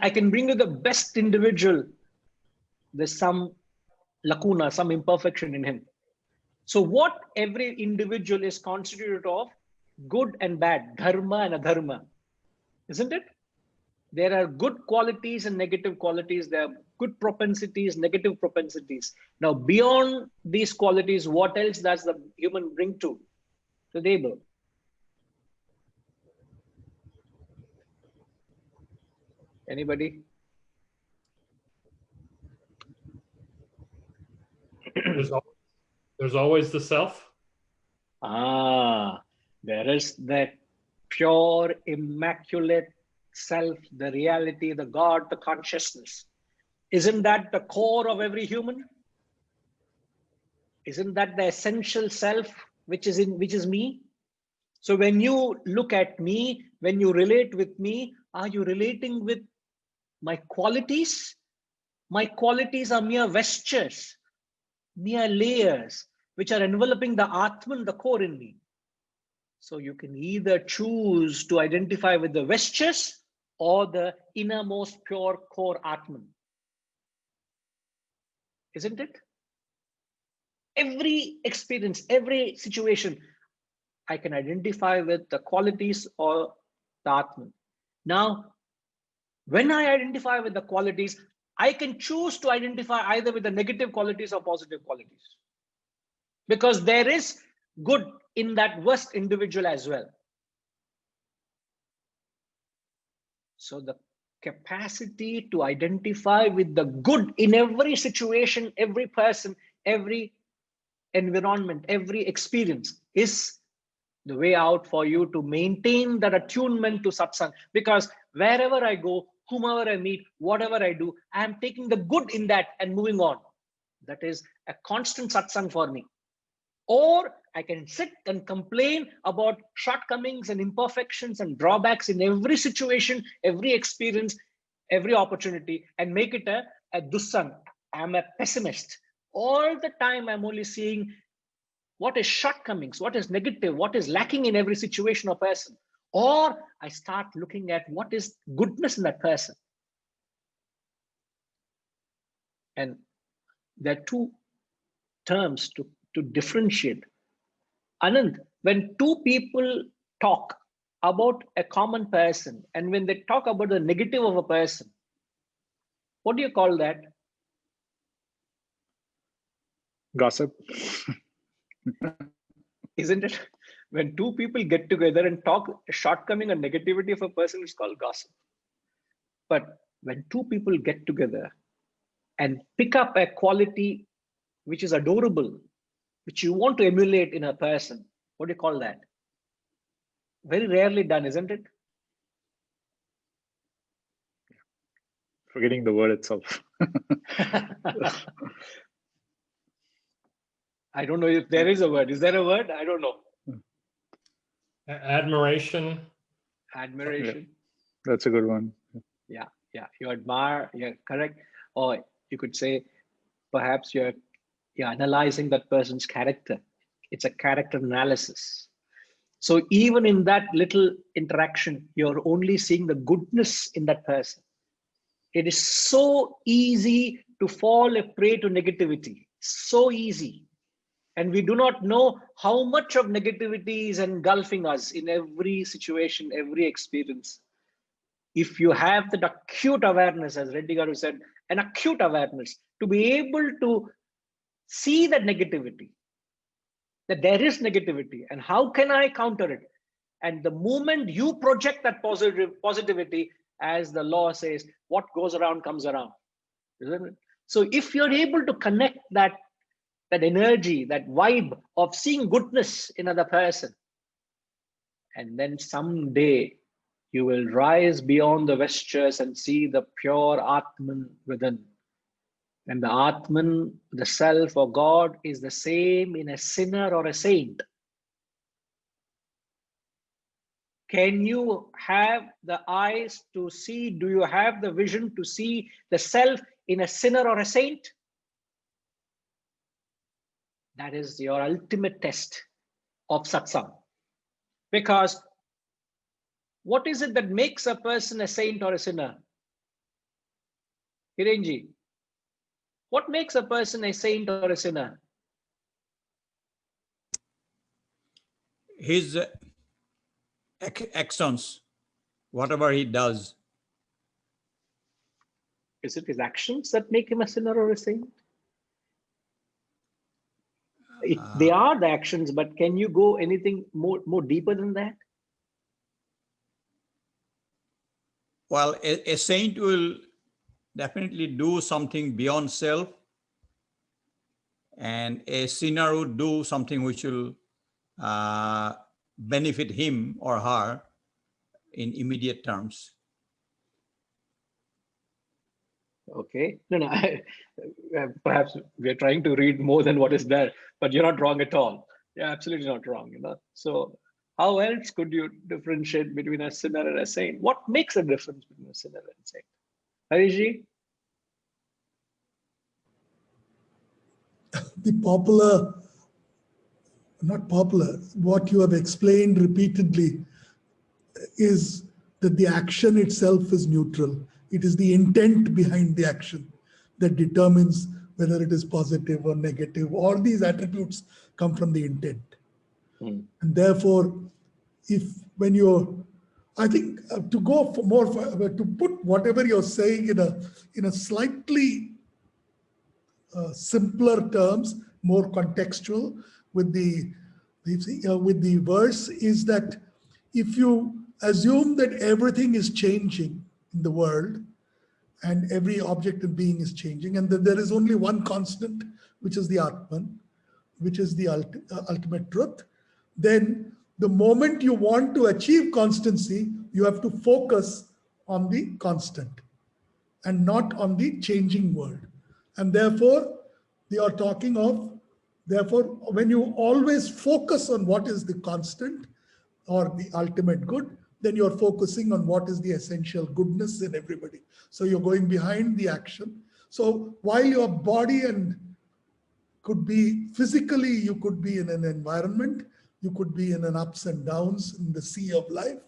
I can bring you the best individual, there's some lacuna, some imperfection in him. So what every individual is constituted of, good and bad, dharma and adharma, isn't it? There are good qualities and negative qualities. There are good propensities, negative propensities. Now, beyond these qualities, what else does the human bring to the table? Anybody? There's always the self. There is that pure, immaculate self, the reality, the God, the consciousness. Isn't that the core of every human? Isn't that the essential self which is me? So when you look at me, when you relate with me, are you relating with my qualities? My qualities are mere vestures, mere layers, which are enveloping the Atman, the core in me. So you can either choose to identify with the vestures or the innermost pure core Atman. Isn't it? Every experience, every situation, I can identify with the qualities or the Atman. Now, when I identify with the qualities, I can choose to identify either with the negative qualities or positive qualities. Because there is good in that worst individual as well. So the capacity to identify with the good in every situation, every person, every environment, every experience is the way out for you to maintain that attunement to satsang. Because wherever I go, whomever I meet, whatever I do, I am taking the good in that and moving on. That is a constant satsang for me. Or I can sit and complain about shortcomings and imperfections and drawbacks in every situation, every experience, every opportunity, and make it a dussang. I'm a pessimist. All the time I'm only seeing what is shortcomings, what is negative, what is lacking in every situation or person. Or I start looking at what is goodness in that person. And there are two terms to to differentiate. Anand, when two people talk about a common person, and when they talk about the negative of a person, what do you call that? Gossip. Isn't it? When two people get together and talk a shortcoming or negativity of a person, it's called gossip. But when two people get together and pick up a quality which is adorable, which you want to emulate in a person, what do you call that? Very rarely done, isn't it? Forgetting the word itself. I don't know if there is a word. Is there a word? I don't know. Admiration. Admiration. Yeah, that's a good one. Yeah, yeah. You admire, you're correct. Or you could say, perhaps you're analyzing that person's character. It's a character analysis. So even in that little interaction, you're only seeing the goodness in that person. It is so easy to fall a prey to negativity. So easy. And we do not know how much of negativity is engulfing us in every situation, every experience. If you have that acute awareness, as Reddy Garu said, an acute awareness, to be able to see that negativity, that there is negativity, and how can I counter it? And the moment you project that positivity, as the law says, what goes around comes around, isn't it? So if you're able to connect that energy, that vibe of seeing goodness in another person, and then someday you will rise beyond the vestures and see the pure Atman within. And the Atman, the self or God, is the same in a sinner or a saint. Can you have the eyes to see? Do you have the vision to see the self in a sinner or a saint? That is your ultimate test of satsang. Because what is it that makes a person a saint or a sinner? Hirenji, what makes a person a saint or a sinner? His actions, whatever he does. Is it his actions that make him a sinner or a saint? They are the actions, but can you go anything more deeper than that? Well, a saint will definitely do something beyond self, and a sinner would do something which will benefit him or her in immediate terms. Okay, no, perhaps we're trying to read more than what is there, but you're not wrong at all. You're absolutely not wrong, So how else could you differentiate between a sinner and a saint? What makes a difference between a sinner and a saint? Harishji? The popular, not popular, what you have explained repeatedly is that the action itself is neutral. It is the intent behind the action that determines whether it is positive or negative. All these attributes come from the intent. And therefore, I think to go for more, to put whatever you're saying in a slightly simpler terms, more contextual with the verse, is that if you assume that everything is changing in the world and every object and being is changing, and that there is only one constant, which is the Atman, which is the ultimate truth, then the moment you want to achieve constancy, you have to focus on the constant and not on the changing world. And therefore, they are talking of, when you always focus on what is the constant or the ultimate good, then you're focusing on what is the essential goodness in everybody. So you're going behind the action. So while your body and could be physically, you could be in an environment, you could be in an ups and downs in the sea of life,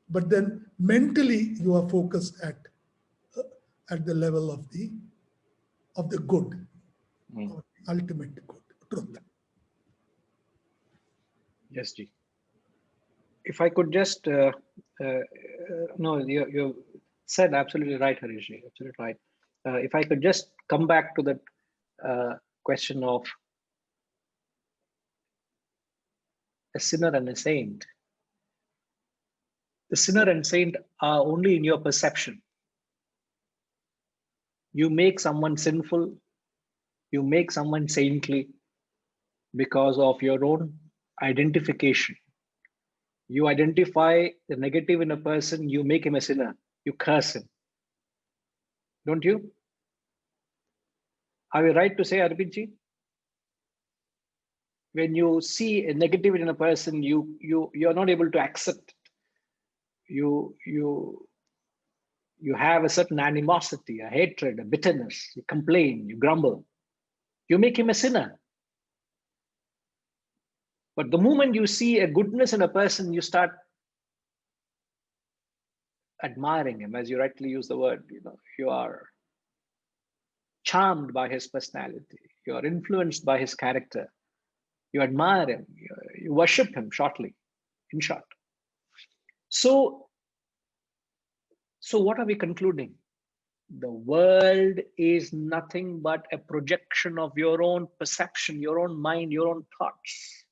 but then mentally you are focused at the level of the good, or ultimate good, truth. Yes, Ji. If I could just, no, you said absolutely right, Harish Ji, absolutely right. If I could just come back to that question of a sinner and a saint. The sinner and saint are only in your perception. You make someone sinful, you make someone saintly because of your own identification. You identify the negative in a person, you make him a sinner, you curse him. Don't you? Are we right to say, Arpitji? When you see a negativity in a person, you're not able to accept it. You have a certain animosity, a hatred, a bitterness. You complain, you grumble. You make him a sinner. But the moment you see a goodness in a person, you start admiring him, as you rightly use the word. You are charmed by his personality. You are influenced by his character. You admire him. You worship him, in short. So what are we concluding? The world is nothing but a projection of your own perception, your own mind, your own thoughts.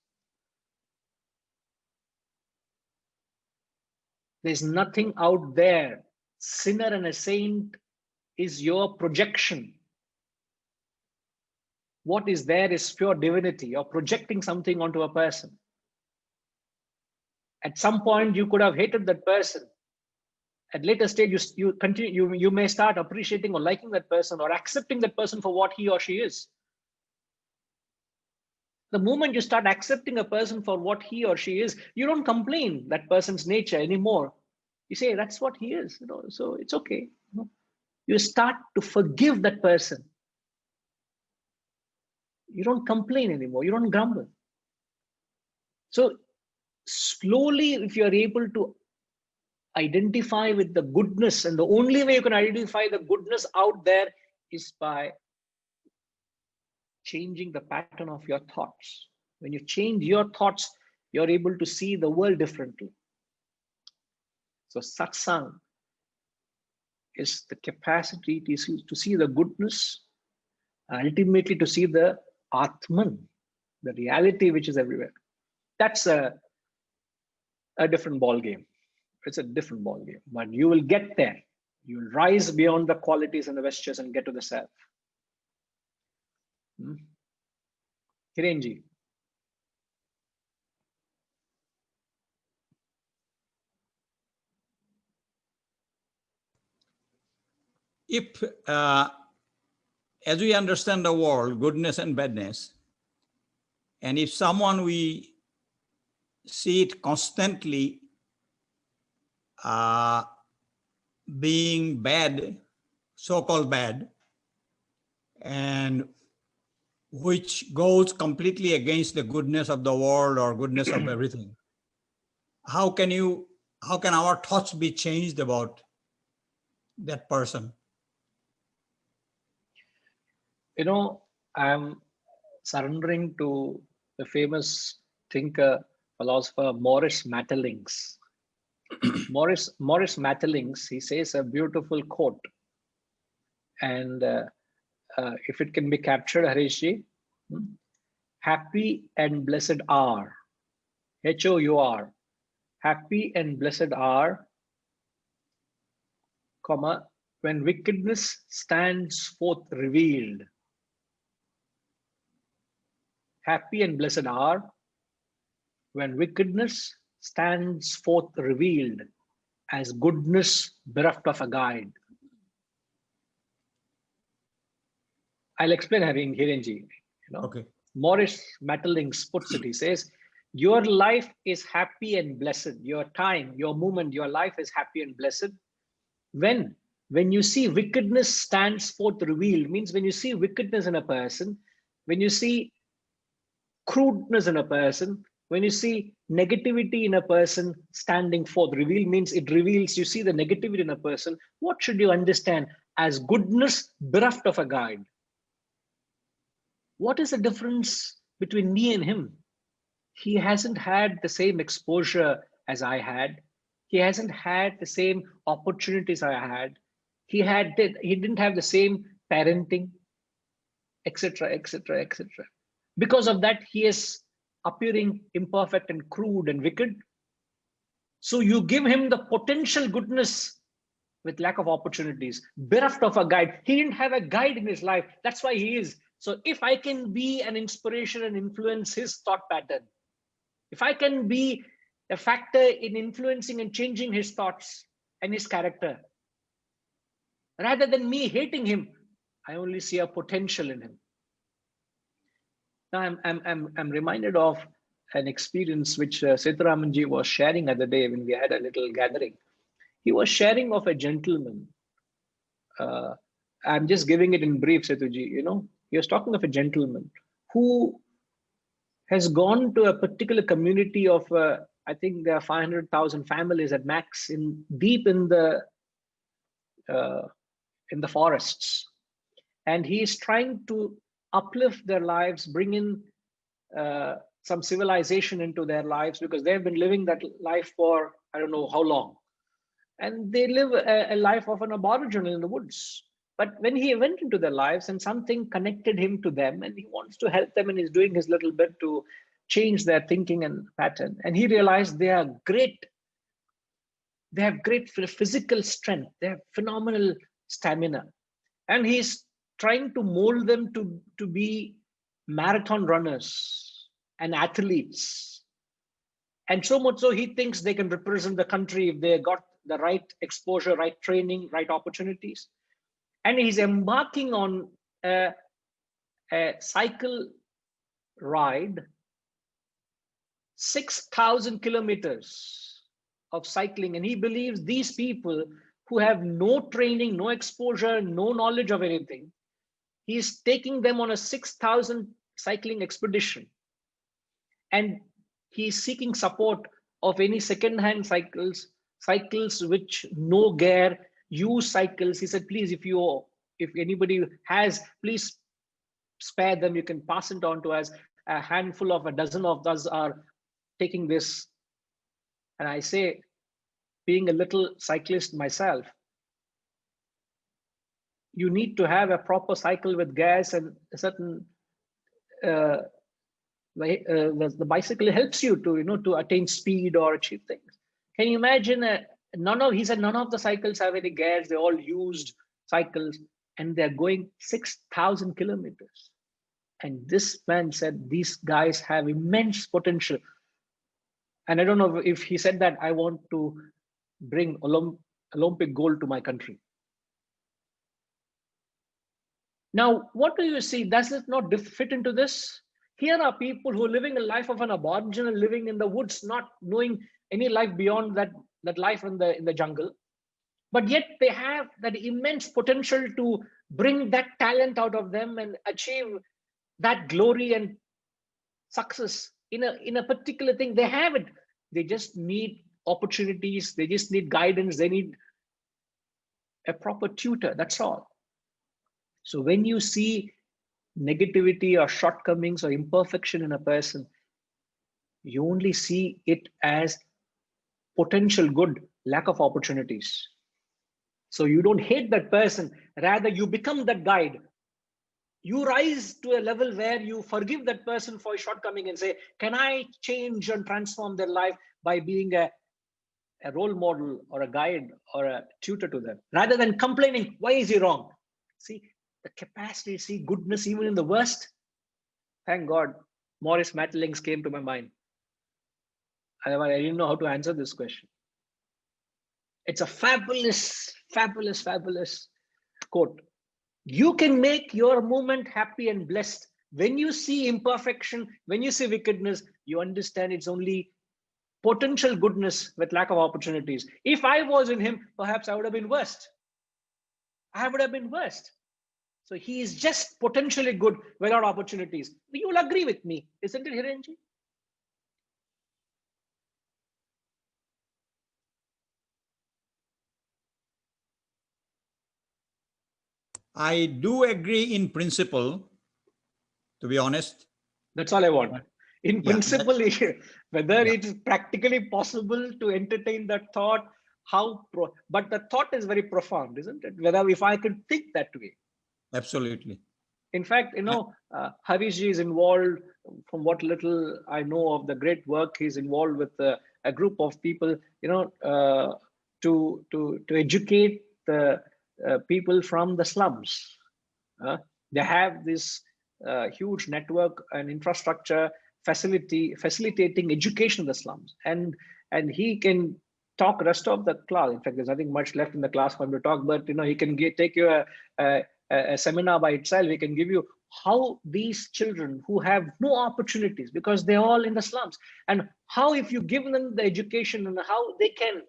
There's nothing out there. Sinner and a saint is your projection. What is there is pure divinity. You're projecting something onto a person. At some point, you could have hated that person. At later stage, you may start appreciating or liking that person or accepting that person for what he or she is. The moment you start accepting a person for what he or she is, you don't complain that person's nature anymore. You say, that's what he is, so it's okay. You start to forgive that person. You don't complain anymore. You don't grumble. So slowly, if you're able to identify with the goodness, and the only way you can identify the goodness out there is by changing the pattern of your thoughts. When you change your thoughts, you're able to see the world differently. So satsang is the capacity to see the goodness, ultimately to see the Atman, the reality which is everywhere. That's a different ball game. It's a different ball game, but you will get there. You will rise beyond the qualities and the vestures and get to the self. Hirenji. If, as we understand the world, goodness and badness, and if someone we see it constantly being bad, so-called bad, and which goes completely against the goodness of the world or goodness of everything, how can our thoughts be changed about that person? I'm surrendering to the famous thinker, philosopher, Maurice Maeterlinck. Maurice Maeterlinck, he says a beautiful quote. And if it can be captured, Harishji, happy and blessed are, H-O-U-R, happy and blessed are, comma, when wickedness stands forth revealed. Happy and blessed are when wickedness stands forth revealed as goodness bereft of a guide. I'll explain Hirenji. Okay. Maurice Maeterlinck puts it, he says, your life is happy and blessed. Your time, your moment, your life is happy and blessed. When you see wickedness stands forth revealed, means when you see wickedness in a person, when you see crudeness in a person, when you see negativity in a person standing forth, reveal means it reveals, you see the negativity in a person. What should you understand as goodness bereft of a guide? What is the difference between me and him? he hasn't had the same exposure as I had. He hasn't had the same opportunities I had. He didn't have the same parenting, etc., etc., etc. Because of that, he is appearing imperfect and crude and wicked. So you give him the potential goodness with lack of opportunities, bereft of a guide. He didn't have a guide in his life. That's why he is. So if I can be an inspiration and influence his thought pattern, if I can be a factor in influencing and changing his thoughts and his character, rather than me hating him, I only see a potential in him. Now I'm reminded of an experience which Sethuramanji was sharing the other day when we had a little gathering. He was sharing of a gentleman. I'm just giving it in brief, Sethuji. You know, he was talking of a gentleman who has gone to a particular community of, I think there are 500,000 families at max, deep in the forests, and he is trying to uplift their lives, bring in some civilization into their lives, because they've been living that life for I don't know how long, and they live a life of an aboriginal in the woods. But when he went into their lives and something connected him to them, and he wants to help them, and he's doing his little bit to change their thinking and pattern, and he realized they are great. They have great physical strength. They have phenomenal stamina, and he's trying to mold them to be marathon runners and athletes. And so much so, he thinks they can represent the country if they got the right exposure, right training, right opportunities. And he's embarking on a cycle ride, 6,000 kilometers of cycling. And he believes these people who have no training, no exposure, no knowledge of anything, he's taking them on a 6,000 cycling expedition. And he's seeking support of any second-hand cycles which no gear, used cycles. He said, please, if anybody has, please spare them. You can pass it on to us. A handful of a dozen of us are taking this. And I say, being a little cyclist myself, you need to have a proper cycle with gas and a certain the bicycle helps you to attain speed or achieve things. Can you imagine? He said none of the cycles have any gas. They're all used cycles, and they're going 6,000 kilometers. And this man said these guys have immense potential. And I don't know if he said that I want to bring Olympic gold to my country. Now, what do you see? Does it not fit into this? Here are people who are living a life of an aboriginal, living in the woods, not knowing any life beyond that life in the jungle. But yet they have that immense potential to bring that talent out of them and achieve that glory and success in a particular thing. They have it. They just need opportunities. They just need guidance. They need a proper tutor. That's all. So when you see negativity or shortcomings or imperfection in a person, you only see it as potential good, lack of opportunities. So you don't hate that person, rather you become that guide. You rise to a level where you forgive that person for his shortcoming and say, can I change and transform their life by being a role model or a guide or a tutor to them, rather than complaining, why is he wrong? See, the capacity to see goodness even in the worst. Thank God, Maurice Maeterlinck came to my mind. Otherwise, I didn't know how to answer this question. It's a fabulous, fabulous, fabulous quote. You can make your movement happy and blessed. When you see imperfection, when you see wickedness, you understand it's only potential goodness with lack of opportunities. If I was in him, perhaps I would have been worst. I would have been worst. So he is just potentially good without opportunities. You will agree with me, isn't it, Hirenji? I do agree in principle, to be honest. That's all I want. In Yeah, principle, whether yeah. it is practically possible to entertain that thought, but the thought is very profound, isn't it? Whether if I could think that way. Absolutely. In fact, Harishji is involved, from what little I know of the great work, he's involved with a group of people, to educate the people from the slums. They have this huge network and infrastructure facilitating education in the slums, and he can talk rest of the class. In fact, there's nothing much left in the class for him to talk, but he can take you a seminar by itself. He can give you how these children who have no opportunities because they're all in the slums, and how if you give them the education and how they can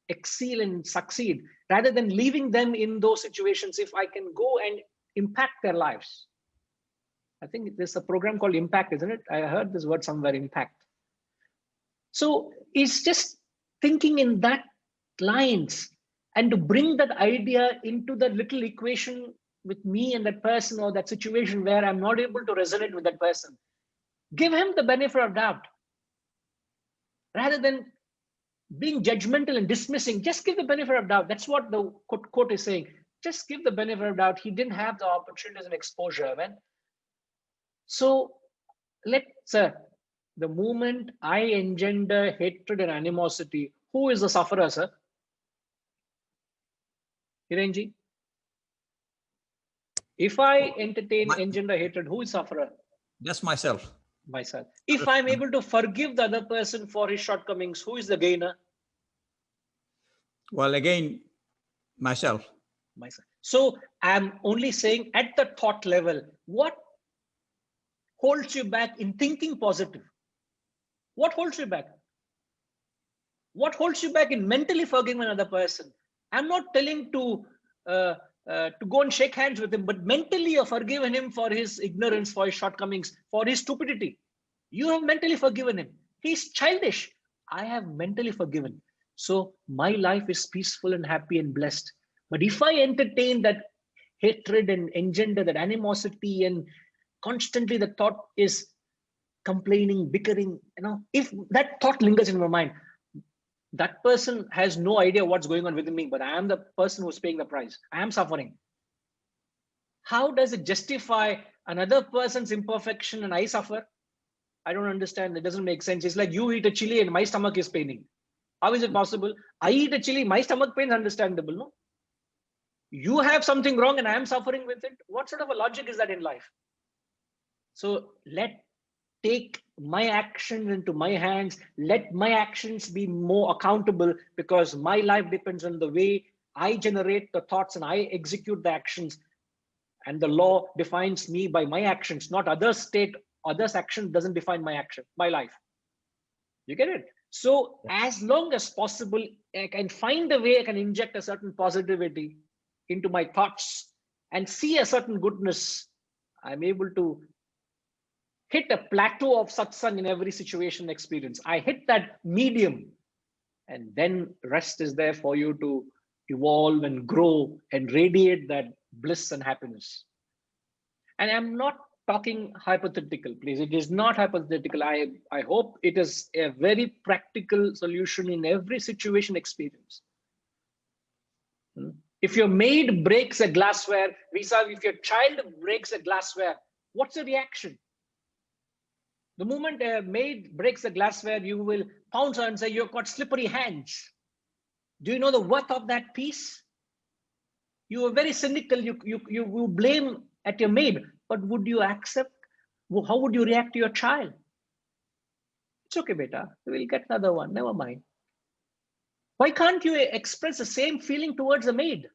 excel and succeed rather than leaving them in those situations. If I can go and impact their lives. I think there's a program called Impact, isn't it? I heard this word somewhere, impact. So it's just thinking in that lines, and to bring that idea into the little equation with me and that person, or that situation where I'm not able to resonate with that person. Give him the benefit of doubt. Rather than being judgmental and dismissing, just give the benefit of doubt. That's what the quote is saying. Just give the benefit of doubt. He didn't have the opportunities and exposure, man. So the moment I engender hatred and animosity, who is the sufferer, sir? Hirenji? If I engender hatred, who is sufferer? Just myself. Myself. If I'm able to forgive the other person for his shortcomings, who is the gainer? Well, again, myself. Myself. So I'm only saying at the thought level, what holds you back in thinking positive? What holds you back? What holds you back in mentally forgiving another person? I'm not telling to go and shake hands with him, but mentally you're forgiven him for his ignorance, for his shortcomings, for his stupidity. You have mentally forgiven him. He's childish. I have mentally forgiven. So my life is peaceful and happy and blessed. But if I entertain that hatred and engender that animosity, and constantly the thought is complaining, bickering, if that thought lingers in my mind, that person has no idea what's going on within me, but I am the person who's paying the price. I am suffering. How does it justify another person's imperfection and I suffer? I don't understand. It doesn't make sense. It's like you eat a chili and my stomach is paining. How is it possible? I eat a chili, my stomach pain is understandable, no? You have something wrong and I am suffering with it. What sort of a logic is that in life? So take my actions into my hands. Let my actions be more accountable, because my life depends on the way I generate the thoughts and I execute the actions. And the law defines me by my actions, not others' action doesn't define my life. You get it? So as long as possible, I can find a way I can inject a certain positivity into my thoughts and see a certain goodness. I'm able to hit a plateau of satsang in every situation experience. I hit that medium, and then rest is there for you to evolve and grow and radiate that bliss and happiness. And I'm not talking hypothetical, please. It is not hypothetical. I hope it is a very practical solution in every situation experience. If your maid breaks a glassware, if your child breaks a glassware, what's the reaction? The moment a maid breaks a glassware, you will pounce on and say, you've got slippery hands. Do you know the worth of that piece? You are very cynical. You blame at your maid, but would you accept? How would you react to your child? It's okay, beta. We'll get another one. Never mind. Why can't you express the same feeling towards the maid?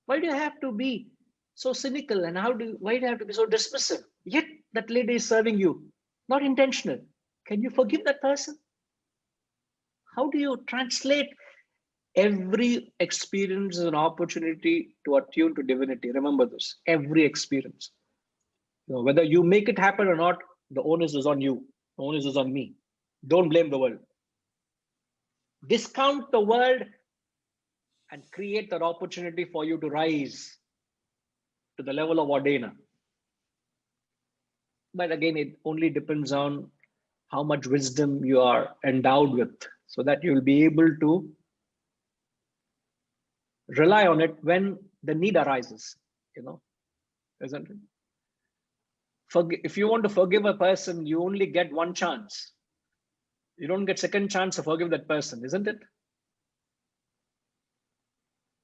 Why do you have to be so cynical, and why do you have to be so dismissive? Yet that lady is serving you, not intentional. Can you forgive that person? How do you translate? Every experience is an opportunity to attune to divinity. Remember this, every experience. Whether you make it happen or not, the onus is on you. The onus is on me. Don't blame the world. Discount the world and create that opportunity for you to rise to the level of Ordena. But again, it only depends on how much wisdom you are endowed with, so that you will be able to rely on it when the need arises, isn't it? If you want to forgive a person, you only get one chance. You don't get second chance to forgive that person, isn't it?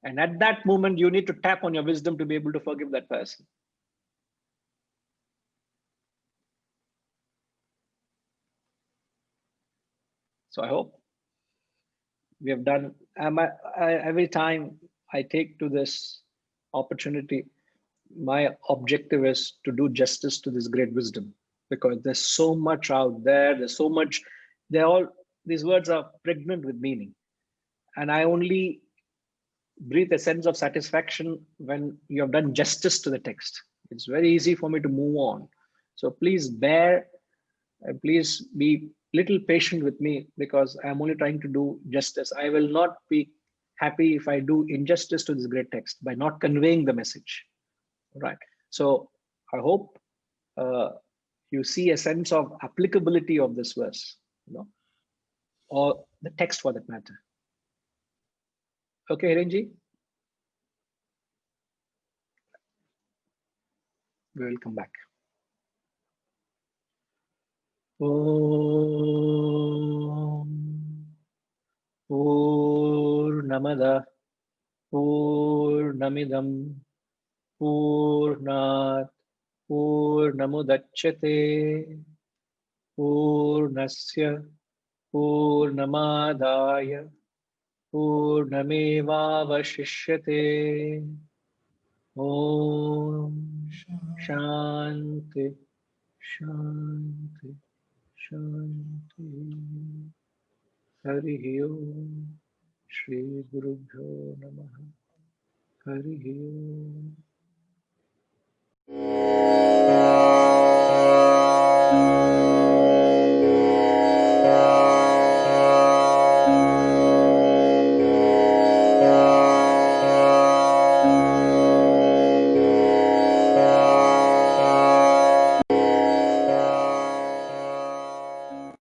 And at that moment, you need to tap on your wisdom to be able to forgive that person. So I hope we have done. Every time I take to this opportunity, my objective is to do justice to this great wisdom, because there's so much out there. There's so much. These words are pregnant with meaning, and I only breathe a sense of satisfaction when you have done justice to the text. It's very easy for me to move on. So please bear, and please be little patient with me, because I'm only trying to do justice. I will not be happy if I do injustice to this great text by not conveying the message. Right. So I hope you see a sense of applicability of this verse, or the text for that matter. Okay, Hirenji? We will come back. Om Purnamada Purnamidam Purnat Purnamudachyate Purnasya Purnamadaya Purnamevavashishyate. Om Shanti Shanti Shanti. Hari Om. Shri Guru Bhyo Namaha. Hari Om.